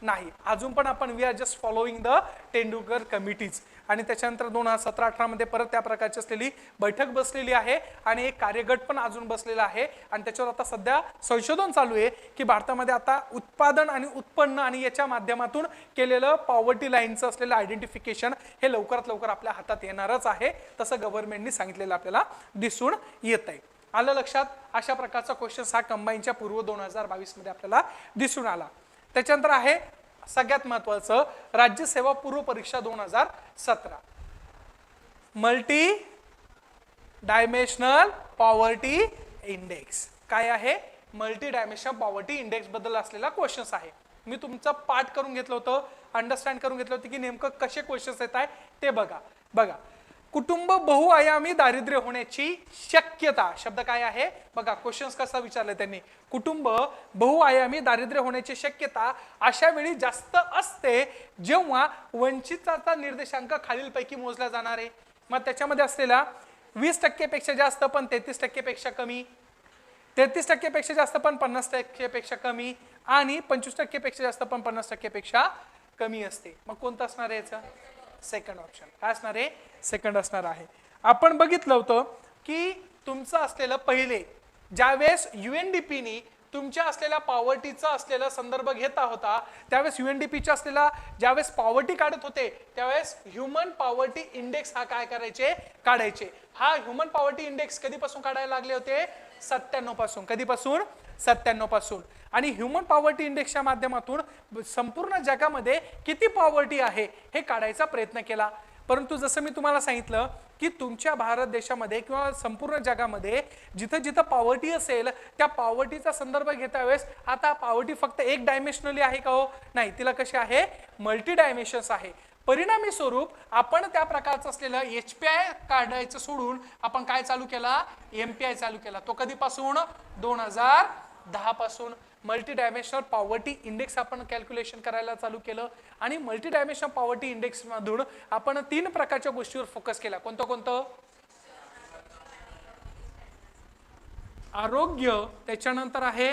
नाही. अजून पण आपण we are just following the Tendulkar committees. आणि त्याच्यानंतर 2017-18 मध्ये परत त्या प्रकारची असलेली बैठक बसलेली आहे आणि एक कार्यगट पण अजून बसलेला आहे. आणि त्याच्यावर आता सध्या संशोधन चालू आहे की भारतामध्ये आता उत्पादन आणि उत्पन्न आणि याच्या माध्यमातून केलेलं पॉवर्टी लाईनचं असलेलं आयडेंटिफिकेशन हे लवकरात लवकर आपल्या हातात येणारच आहे. तसं गव्हर्नमेंटने सांगितलेलं आपल्याला दिसून येत आहे. आलं लक्षात. अशा प्रकारचा क्वेश्चन हा कंबाईनच्या पूर्व 2022 मध्ये आपल्याला दिसून आला. त्याच्यानंतर आहे सगळ्यात महत्वाचं राज्यसेवा पूर्व परीक्षा 2017. मल्टी डायमेन्शनल पॉवर्टी इंडेक्स काय आहे, मल्टी डायमेन्शनल पॉवर्टी इंडेक्स बद्दल असलेला क्वेश्चन्स आहे. मी तुमचा पाठ करून घेतलं होतं, अंडरस्टँड करून घेतलं होतं की नेमकं कसे क्वेश्चन्स येत आहे ते बघा. कुटुंब बहुआयामी दारिद्र्य होण्याची शक्यता शब्द काय आहे बघा. क्वेश्चन्स कसा विचारले त्यांनी, कुटुंब बहुआयामी दारिद्र्य होण्याची शक्यता अशा वेळी जास्त असते जेव्हा वंचितचा निर्देशांक खालीलपैकी मोजला जाणार आहे. मग त्याच्यामध्ये असलेला 20% पेक्षा जास्त पण 33% पेक्षा कमी, 33% पेक्षा जास्त पण 50% पेक्षा कमी आणि 25% पेक्षा जास्त पण 50% पेक्षा कमी असते. मग कोणतं असणार आहे याचं, सेकंड ऑप्शन. काय असणार आहे, सेकंड असणार आहे. आपण बघितलं होतं की तुमचं असलेलं पहिले ज्यावेळेस UNDPनी तुमच्या असलेल्या पॉवर्टीचा असलेला संदर्भ घेता होता त्यावेळेस UNDPच्या असलेला ज्यावेळेस पॉवर्टी काढत होते त्यावेळेस ह्युमन पॉवर्टी इंडेक्स हा काय करायचे, काढायचे. हा ह्युमन पॉवर्टी इंडेक्स कधीपासून काढायला लागले होते, 97 पासून. कधीपासून, 97 पासून. आणि ह्युमन पॉवर्टी इंडेक्सच्या माध्यमातून संपूर्ण जगामध्ये किती पॉवर्टी आहे हे काढायचा प्रयत्न केला. परंतु जसं मी तुम्हाला सांगितलं की तुमच्या भारत देशामध्ये किंवा संपूर्ण जगामध्ये जिथं जिथं पॉवर्टी असेल त्या पॉवर्टीचा संदर्भ घेता वेळेस आता पॉवर्टी फक्त एक डायमेन्शनली आहे का हो, नाही. तिला कशी आहे, मल्टी डायमेन्शन्स आहे. परिणामी स्वरूप आपण त्या प्रकारचं असलेलं HPI काढायचं सोडून आपण काय चालू केला, MPI चालू केला. तो कधीपासून, 2010 पासून. मल्टी डायमेन्शनल पॉवर्टी इंडेक्स आपण कॅल्क्युलेशन करायला चालू केलं आणि मल्टी डायमेन्शनल पॉवर्टी इंडेक्स मधून आपण 3 प्रकारच्या गोष्टीवर फोकस केला. कोणतं, आरोग्य, त्याच्यानंतर आहे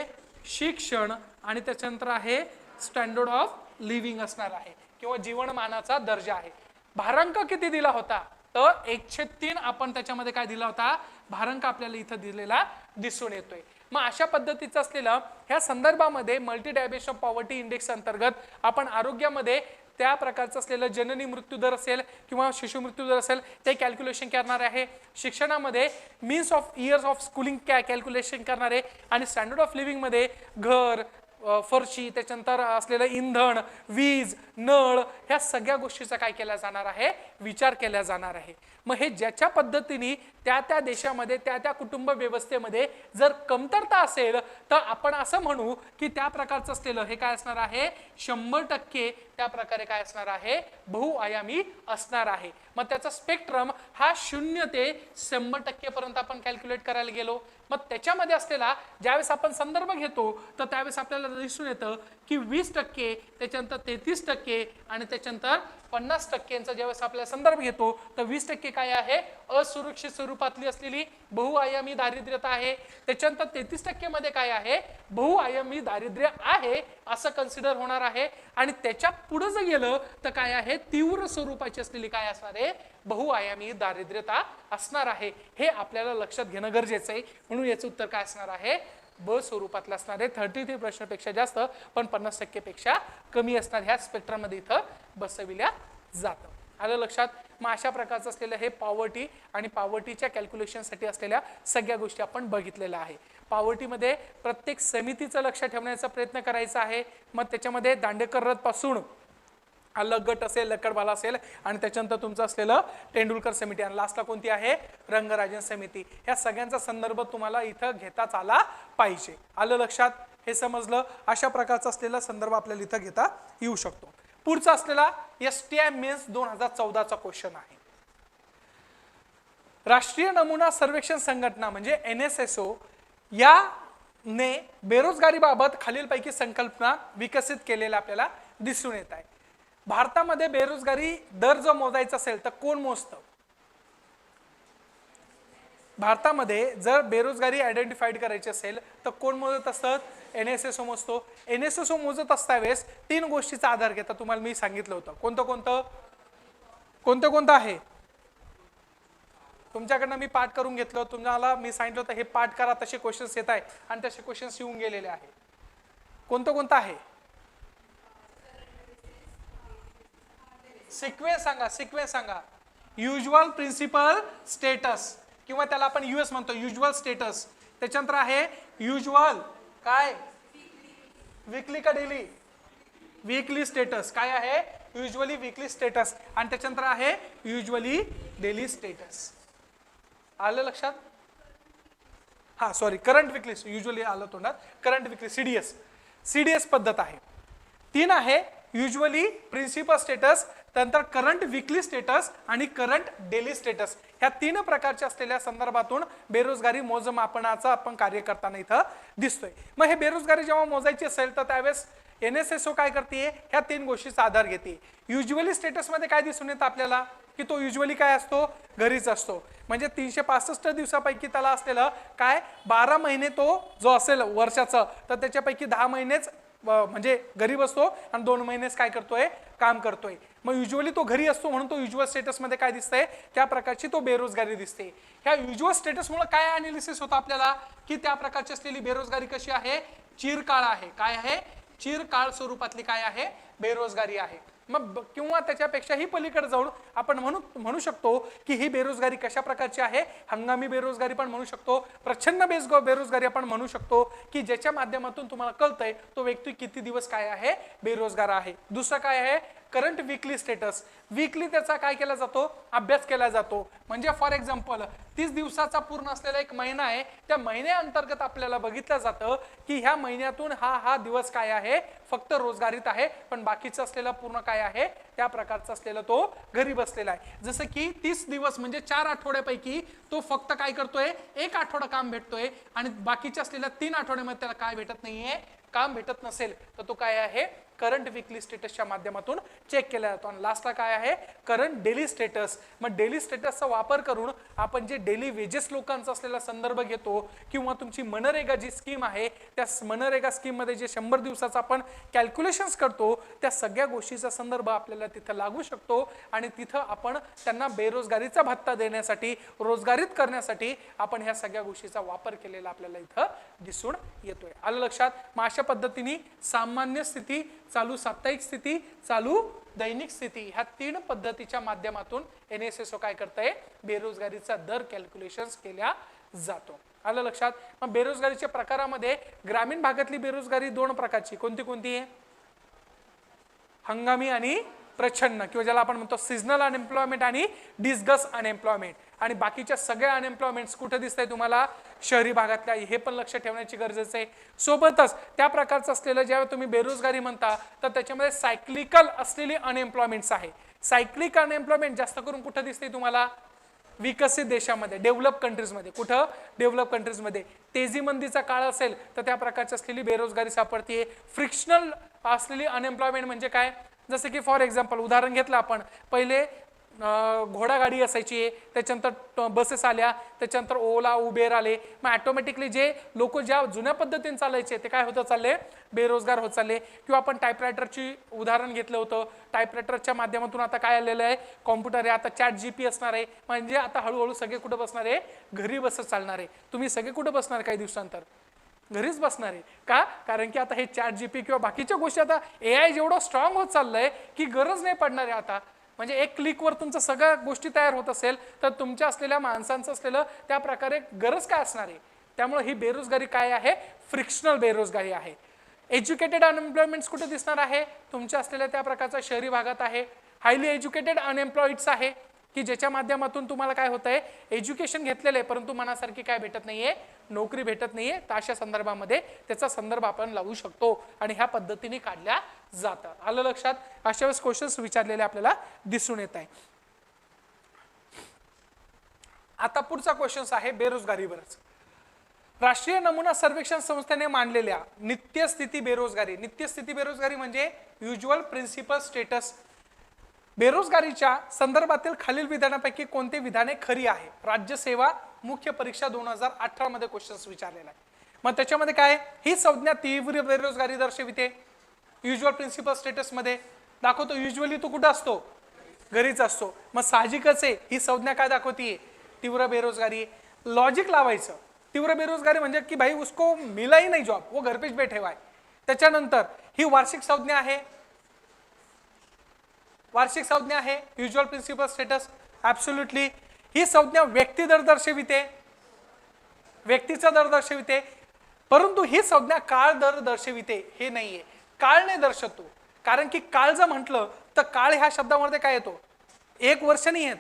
शिक्षण आणि त्याच्यानंतर आहे स्टँडर्ड ऑफ लिव्हिंग असणार आहे किंवा जीवनमानाचा दर्जा आहे. भारांक किती दिला होता, तर 103 आपण त्याच्यामध्ये काय दिला होता, भारांक आपल्याला इथं दिलेला दिसून येतोय. मग अशा पद्धतीचं असलेलं ह्या संदर्भामध्ये मल्टी डायमेन्शनल पॉवर्टी इंडेक्स अंतर्गत आपण आरोग्यामध्ये त्या प्रकारचं असलेलं जननी मृत्यू दर असेल किंवा शिशु मृत्यू दर असेल ते कॅल्क्युलेशन करणार आहे. शिक्षणामध्ये means of years of schooling calculation करणार आहे आणि स्टँडर्ड ऑफ लिव्हिंग मध्ये घर, फरशी, त्याच्यानंतर असलेलं इंधन, वीज, नळ, ह्या सगळ्या गोष्टीचा काय केला जाणार आहे, विचार केला जाणार आहे. मग हे ज्याच्या पद्धतीने त्या त्या देशामध्ये त्या त्या कुटुंब व्यवस्थेमध्ये जर कमतरता असेल तर आपण असं म्हणू की त्या प्रकारचं असलेलं हे काय असणार आहे, 100% त्या प्रकारे काय असणार आहे, बहुआयामी असणार आहे. मग त्याचा स्पेक्ट्रम हा 0 ते 100% पर्यंत आपण कॅल्क्युलेट करायला गेलो. मग त्याच्यामध्ये असलेला ज्यावेळेस आपण संदर्भ घेतो तर त्यावेळेस आपल्याला दिसून येतं की 20%, त्याच्यानंतर 33% आणि त्याच्यानंतर 50%चा ज्यावेळेस आपल्याला संदर्भ घेतो तर 20% काय आहे, असुरक्षित स्वरूपातली असलेली बहुआयामी दारिद्र्यता आहे. त्याच्यानंतर 33% मध्ये काय आहे, बहुआयामी दारिद्र्य आहे असं कन्सिडर होणार आहे. आणि त्याच्या पुढे जर गेलं तर काय आहे, तीव्र स्वरूपाची असलेली काय असणार आहे, बहुआयामी दारिद्र्यता असणार आहे. हे आपल्याला लक्षात घेणं गरजेचं आहे. म्हणून याचं उत्तर काय असणार आहे, ब स्वरूपातलं असणार आहे. 33 प्रश्नापेक्षा जास्त पण 50% पेक्षा कमी असणार ह्या स्पेक्ट्रम मध्ये इथं बसविल्या जातं. आलं लक्षात. मग अशा प्रकारचं असलेलं हे पॉवर्टी आणि पॉवर्टीच्या कॅल्क्युलेशनसाठी असलेल्या सगळ्या गोष्टी आपण बघितलेल्या आहे. पॉवर्टीमध्ये प्रत्येक समितीचं लक्ष ठेवण्याचा प्रयत्न करायचा आहे. मग त्याच्यामध्ये दांडेकर रथ पासून अलग गट असेल, लक्कडबाला असेल आणि त्याच्यानंतर तुमचं असलेलं तेंडुलकर समिती आणि लास्टला कोणती आहे, रंगराजन समिती. या सगळ्यांचा संदर्भ तुम्हाला इथं घेताच आला पाहिजे. आलं लक्षात. हे समजलं. अशा प्रकारचा असलेला संदर्भ आपल्याला इथं घेता येऊ शकतो. पुढचा असलेला STI मेन्स 2014चा क्वेश्चन आहे. राष्ट्रीय नमुना सर्वेक्षण संघटना म्हणजे NSSO याने बेरोजगारीबाबत खालीलपैकी संकल्पना विकसित केलेल्या आपल्याला दिसून येत आहे. भारतामध्ये बेरोजगारी दर जर मोजायचा असेल तर कोण मोजतं? भारतामध्ये जर बेरोजगारी आयडेंटिफाईड करायची असेल तर कोण मोजत असतात? NSSO मोजतो. NSSO मोजत असता वेळेस 3 गोष्टीचा आधार घेता. तुम्हाला मी सांगितलं होतं. कोणतं आहे? तुमच्याकडनं मी पाठ करून घेतलं. तुम्हाला मी सांगितलं होतं हे पाठ करा, तसे क्वेश्चन्स येत आहे आणि तसे क्वेश्चन्स येऊन गेलेले आहे. कोणतं आहे? सिक्वेन्स सांगा. युज्युअल प्रिन्सिपल स्टेटस किंवा त्याला आपण US म्हणतो युज्युअल स्टेटस. त्याच्यानंतर आहे युज्युअल काय, वीकली का डेली, वीकली स्टेटस. काय आहे, युज्युअली वीकली स्टेटस. आणि त्याच्यानंतर आहे युज्युअली डेली स्टेटस. आलं लक्षात. हा सॉरी, करंट वीकली, युज्युअली आलं तोंडात. करंट वीकली CDS पद्धत आहे. 3 आहे युज्युअली प्रिन्सिपल स्टेटस, त्यानंतर करंट वीकली स्टेटस आणि करंट डेली स्टेटस. ह्या 3 प्रकारच्या असलेल्या संदर्भातून बेरोजगारी मोजमापनाचा आपण कार्य करताना इथं दिसतोय. मग हे बेरोजगारी जेव्हा मोजायची असेल तर त्यावेळेस NSSO काय करते, ह्या 3 गोष्टीचा आधार घेते. युज्युअली स्टेटस मध्ये काय दिसून येतं आपल्याला की तो युज्युअली काय असतो, घरीच असतो. म्हणजे 365 दिवसापैकी त्याला असलेलं काय 12 महिने तो जो असेल वर्षाचं तर त्याच्यापैकी 10 महिनेच म्हणजे घरी बसतो आणि 2 महिनेच काय करतोय, काम करतोय. मग युज्युअली तो घरी असतो म्हणून तो युज्युअल स्टेटस मध्ये काय दिसतंय, त्या प्रकारची तो बेरोजगारी दिसते. ह्या युज्युअल स्टेटस मुळे काय अनालिसिस होतं आपल्याला की त्या प्रकारची असलेली बेरोजगारी कशी आहे, चिरकाळ आहे. काय आहे, चिरकाळ स्वरूपातली काय आहे, बेरोजगारी आहे. मग किंवा त्याच्यापेक्षाही पलीकडे जाऊन आपण म्हणू शकतो की ही बेरोजगारी कशा प्रकारची आहे, हंगामी बेरोजगारी पण म्हणू शकतो, प्रचंड बेरोजगारी आपण म्हणू शकतो की ज्याच्या माध्यमातून तुम्हाला कळतंय तो व्यक्ती किती दिवस काय आहे, बेरोजगार आहे. दुसरं काय आहे, करंट वीकली स्टेटस. वीकली त्याचा काय केला जातो, अभ्यास केला जातो. म्हणजे फॉर एक्झाम्पल 30 दिवसाचा पूर्ण असलेला एक महिना आहे, त्या महिन्याअंतर्गत आपल्याला बघितलं जातं की ह्या महिन्यातून हा दिवस काय आहे, फक्त रोजगारीत आहे, पण बाकीचं असलेला पूर्ण काय आहे, त्या प्रकारचा असलेला तो घरी बसलेला आहे. जसं की 30 दिवस म्हणजे 4 आठवड्यापैकी तो फक्त काय करतोय, 1 आठवडा काम भेटतोय आणि बाकीच्या असलेल्या 3 आठवड्यामध्ये त्याला काय भेटत नाहीये, काम भेटत नसेल तर तो काय आहे, करंट वीकली स्टेटसच्या माध्यमातून चेक केला जातो. आणि लास्टला काय आहे, करंट डेली स्टेटस. मग डेली स्टेटसचा वापर करून आपण जे डेली वेजेस लोकांचा असलेला संदर्भ घेतो किंवा तुमची मनरेगा जी स्कीम आहे त्या मनरेगा स्कीम मध्ये जे 100 दिवसाचा आपण कॅल्क्युलेशन्स करतो त्या सगळ्या गोष्टीचा संदर्भ आपल्याला तिथं लागू शकतो आणि तिथं आपण त्यांना बेरोजगारीचा भत्ता देण्यासाठी, रोजगारीत करण्यासाठी आपण ह्या सगळ्या गोष्टीचा वापर केलेला आपल्याला इथं दिसून येतोय. आलं लक्षात. मग अशा पद्धतीने सामान्य स्थिती, चालू साप्ताहिक स्थिती, चालू दैनिक स्थिती ह्या 3 पद्धतीच्या माध्यमातून NSSO काय करतंय, बेरोजगारीचा दर कॅल्क्युलेशन्स केल्या जातो. आलं लक्षात? मग बेरोजगारीच्या प्रकारामध्ये ग्रामीण भागातली बेरोजगारी दोन प्रकारची, कोणती कोणती आहे? हंगामी आणि प्रच्छन्न, किंवा ज्याला आपण म्हणतो सीझनल अनएम्प्लॉयमेंट आणि डिस्गस अनएम्प्लॉयमेंट. आणि बाकीच्या सगळ्या अनएम्प्लॉयमेंट्स कुठे दिसतंय तुम्हाला? शहरी भागातल्या. हे पण लक्ष ठेवण्याची गरजेचं आहे. सोबतच त्या प्रकारचं असलेलं ज्यावेळी तुम्ही बेरोजगारी म्हणता तर त्याच्यामध्ये सायक्लिकल असलेली अनएम्प्लॉयमेंट्स आहे. सायक्लिक अनएम्प्लॉयमेंट जास्त करून कुठे दिसते तुम्हाला? विकसित देशामध्ये, डेव्हलप कंट्रीजमध्ये. कुठं? डेव्हलप कंट्रीजमध्ये. तेजीमंदीचा काळ असेल तर त्या प्रकारची असलेली बेरोजगारी सापडते. फ्रिक्शनल असलेली अनएम्प्लॉयमेंट म्हणजे काय? जसं की फॉर एक्झाम्पल उदाहरण घेतलं आपण, पहिले घोडागाडी असायची, त्याच्यानंतर बसेस आल्या, त्याच्यानंतर ओला उबेर आले. मग ऑटोमॅटिकली जे लोक ज्या जुन्या पद्धतीने चालायचे ते काय होतं चालले? बेरोजगार होत चालले. किंवा आपण टाईपरायटरची उदाहरण घेतलं होतं. टाईपरायटरच्या माध्यमातून आता काय आलेलं आहे? कॉम्प्युटर आहे. आता ChatGPT असणार आहे. म्हणजे आता हळूहळू सगळे कुठं बसणार आहे? घरी बसत चालणार आहे. तुम्ही सगळे कुठं बसणार? काही दिवसांतर घरीच बसणार आहे. का? कारण की आता हे ChatGPT किंवा बाकीच्या गोष्टी, आता AI जेवढं स्ट्रॉंग होत चाललंय की गरज नाही पडणार आहे आता. म्हणजे एक क्लिकवर तुमचं सगळ्या गोष्टी तयार होत असेल तर तुमच्या असलेल्या माणसांचं असलेलं त्या प्रकारे गरज काय असणार आहे? त्यामुळे ही बेरोजगारी काय आहे? फ्रिक्शनल बेरोजगारी आहे. एज्युकेटेड अनएम्प्लॉयमेंट कुठे दिसणार आहे? तुमच्या असलेल्या त्या प्रकारचा शहरी भागात आहे. हायली एज्युकेटेड अनएम्प्लॉइड्स आहे की ज्याच्या माध्यमातून तुम्हाला काय होतंय? एज्युकेशन घेतलेलं आहे परंतु मनासारखी काय भेटत नाहीये? नोकरी भेटत नाहीये. तर अशा संदर्भामध्ये त्याचा संदर्भ आपण लावू शकतो आणि ह्या पद्धतीने काढल्या जातात. आलं लक्षात? अशा वेळेस क्वेश्चन्स विचारलेले आपल्याला दिसून येत आहे. आता पुढचा क्वेश्चन आहे बेरोजगारीवरच. राष्ट्रीय नमुना सर्वेक्षण संस्थेने मांडलेल्या नित्यस्थिती बेरोजगारी. नित्यस्थिती बेरोजगारी म्हणजे युज्युअल प्रिन्सिपल स्टेटस. बेरोजगारीच्या संदर्भातील खालील विधानापैकी कोणते विधाने खरी आहे? राज्यसेवा मुख्य परीक्षा 2018 मध्ये क्वेश्चन्स विचारलेला आहे. मग त्याच्यामध्ये काय? ही संज्ञा तीव्र बेरोजगारी दर्शविते. युज्युअल प्रिन्सिपल स्टेटस मध्ये दाखवतो. युज्युअली तो कुठं असतो? घरीच असतो. मग साहजिकच आहे ही संज्ञा काय दाखवतीये? तीव्र बेरोजगारी. लॉजिक लावायचं. तीव्र बेरोजगारी म्हणजे की भाई उसको मिला ही नहीं जॉब, वो घर पे बैठे हुआ है. त्याच्यानंतर ही वार्षिक संज्ञा आहे. वार्षिक संज्ञा आहे युज्युअल प्रिन्सिपल स्टेटस. ॲब्सोल्युटली. ही संज्ञा व्यक्ती दर दर्शविते. व्यक्तीचा दर दर्शविते. परंतु ही संज्ञा काळ दर दर्शविते हे नाहीये. काळ नाही दर्शवतो. कारण की काळ जर म्हटलं तर काळ ह्या शब्दामध्ये काय येतो? एक वर्ष नाही येत.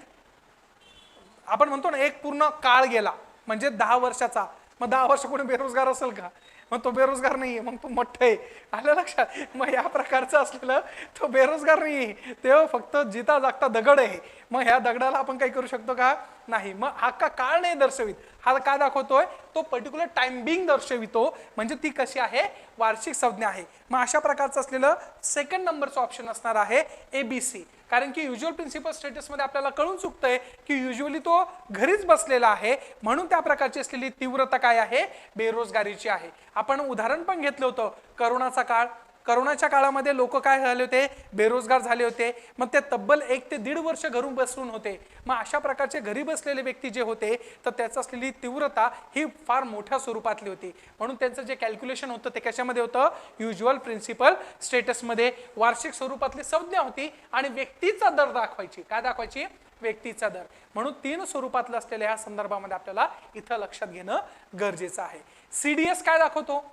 आपण म्हणतो ना एक पूर्ण काळ गेला म्हणजे 10 वर्षाचा. मग 10 वर्ष कोणी बेरोजगार असेल का? मग तो बेरोजगार नाहीये, मग तो मोठं आहे. आलं लक्षात? मग या प्रकारचं असलेलं तो बेरोजगार नाहीये, ते फक्त जिता जागता दगड आहे. मग ह्या दगडाला आपण काही करू शकतो का? नाही. मग हा का काळ नाही दर्शवित, हा काय दाखवतोय? तो पर्टिक्युलर टाइम बिंग दर्शवितो. म्हणजे ती कशी आहे? वार्षिक संज्ञा आहे. मग अशा प्रकारचं असलेलं सेकंड नंबरचं ऑप्शन असणार आहे ABC. कारण की युज्युअल प्रिन्सिपल स्टेटस मध्ये आपल्याला कळून चुकतंय की युज्युअली तो घरीच बसलेला आहे म्हणून त्या प्रकारची असलेली तीव्रता काय आहे? बेरोजगारीची आहे. आपण उदाहरण पण घेतलं होतं करोनाचा काळ. करोनाच्या काळामध्ये लोक काय झाले होते? बेरोजगार झाले होते. मग ते तब्बल 1 ते 1.5 वर्ष घरून बसून होते. मग अशा प्रकारचे घरी बसलेले व्यक्ती जे होते तर त्याचं असलेली तीव्रता ही फार मोठ्या स्वरूपातली होती. म्हणून त्यांचं जे कॅल्क्युलेशन होतं ते कशामध्ये होतं? युज्युअल प्रिन्सिपल स्टेटसमध्ये. वार्षिक स्वरूपातली संज्ञा होती आणि व्यक्तीचा दर दाखवायची. काय दाखवायची? व्यक्तीचा दर. म्हणून 3 स्वरूपातलं असलेल्या या संदर्भामध्ये आपल्याला इथं लक्षात घेणं गरजेचं आहे. CDS काय दाखवतो?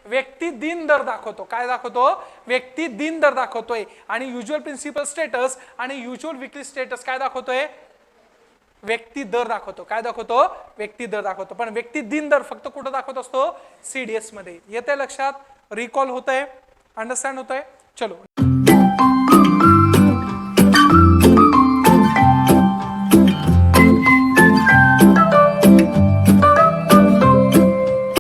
व्यक्ती दिन दर दाखवतो. काय दाखवतो? व्यक्ती दिन दर दाखवतोय. आणि युज्युअल प्रिन्सिपल स्टेटस आणि युज्युअल विकली स्टेटस काय दाखवतोय? व्यक्ती दर दाखवतो. काय दाखवतो? व्यक्ती दर दाखवतो. पण व्यक्ती दिन दर फक्त कुठं दाखवत असतो? CDS मध्ये. येतंय लक्षात? रिकॉल होतंय? अंडरस्टँड होतंय? चलो.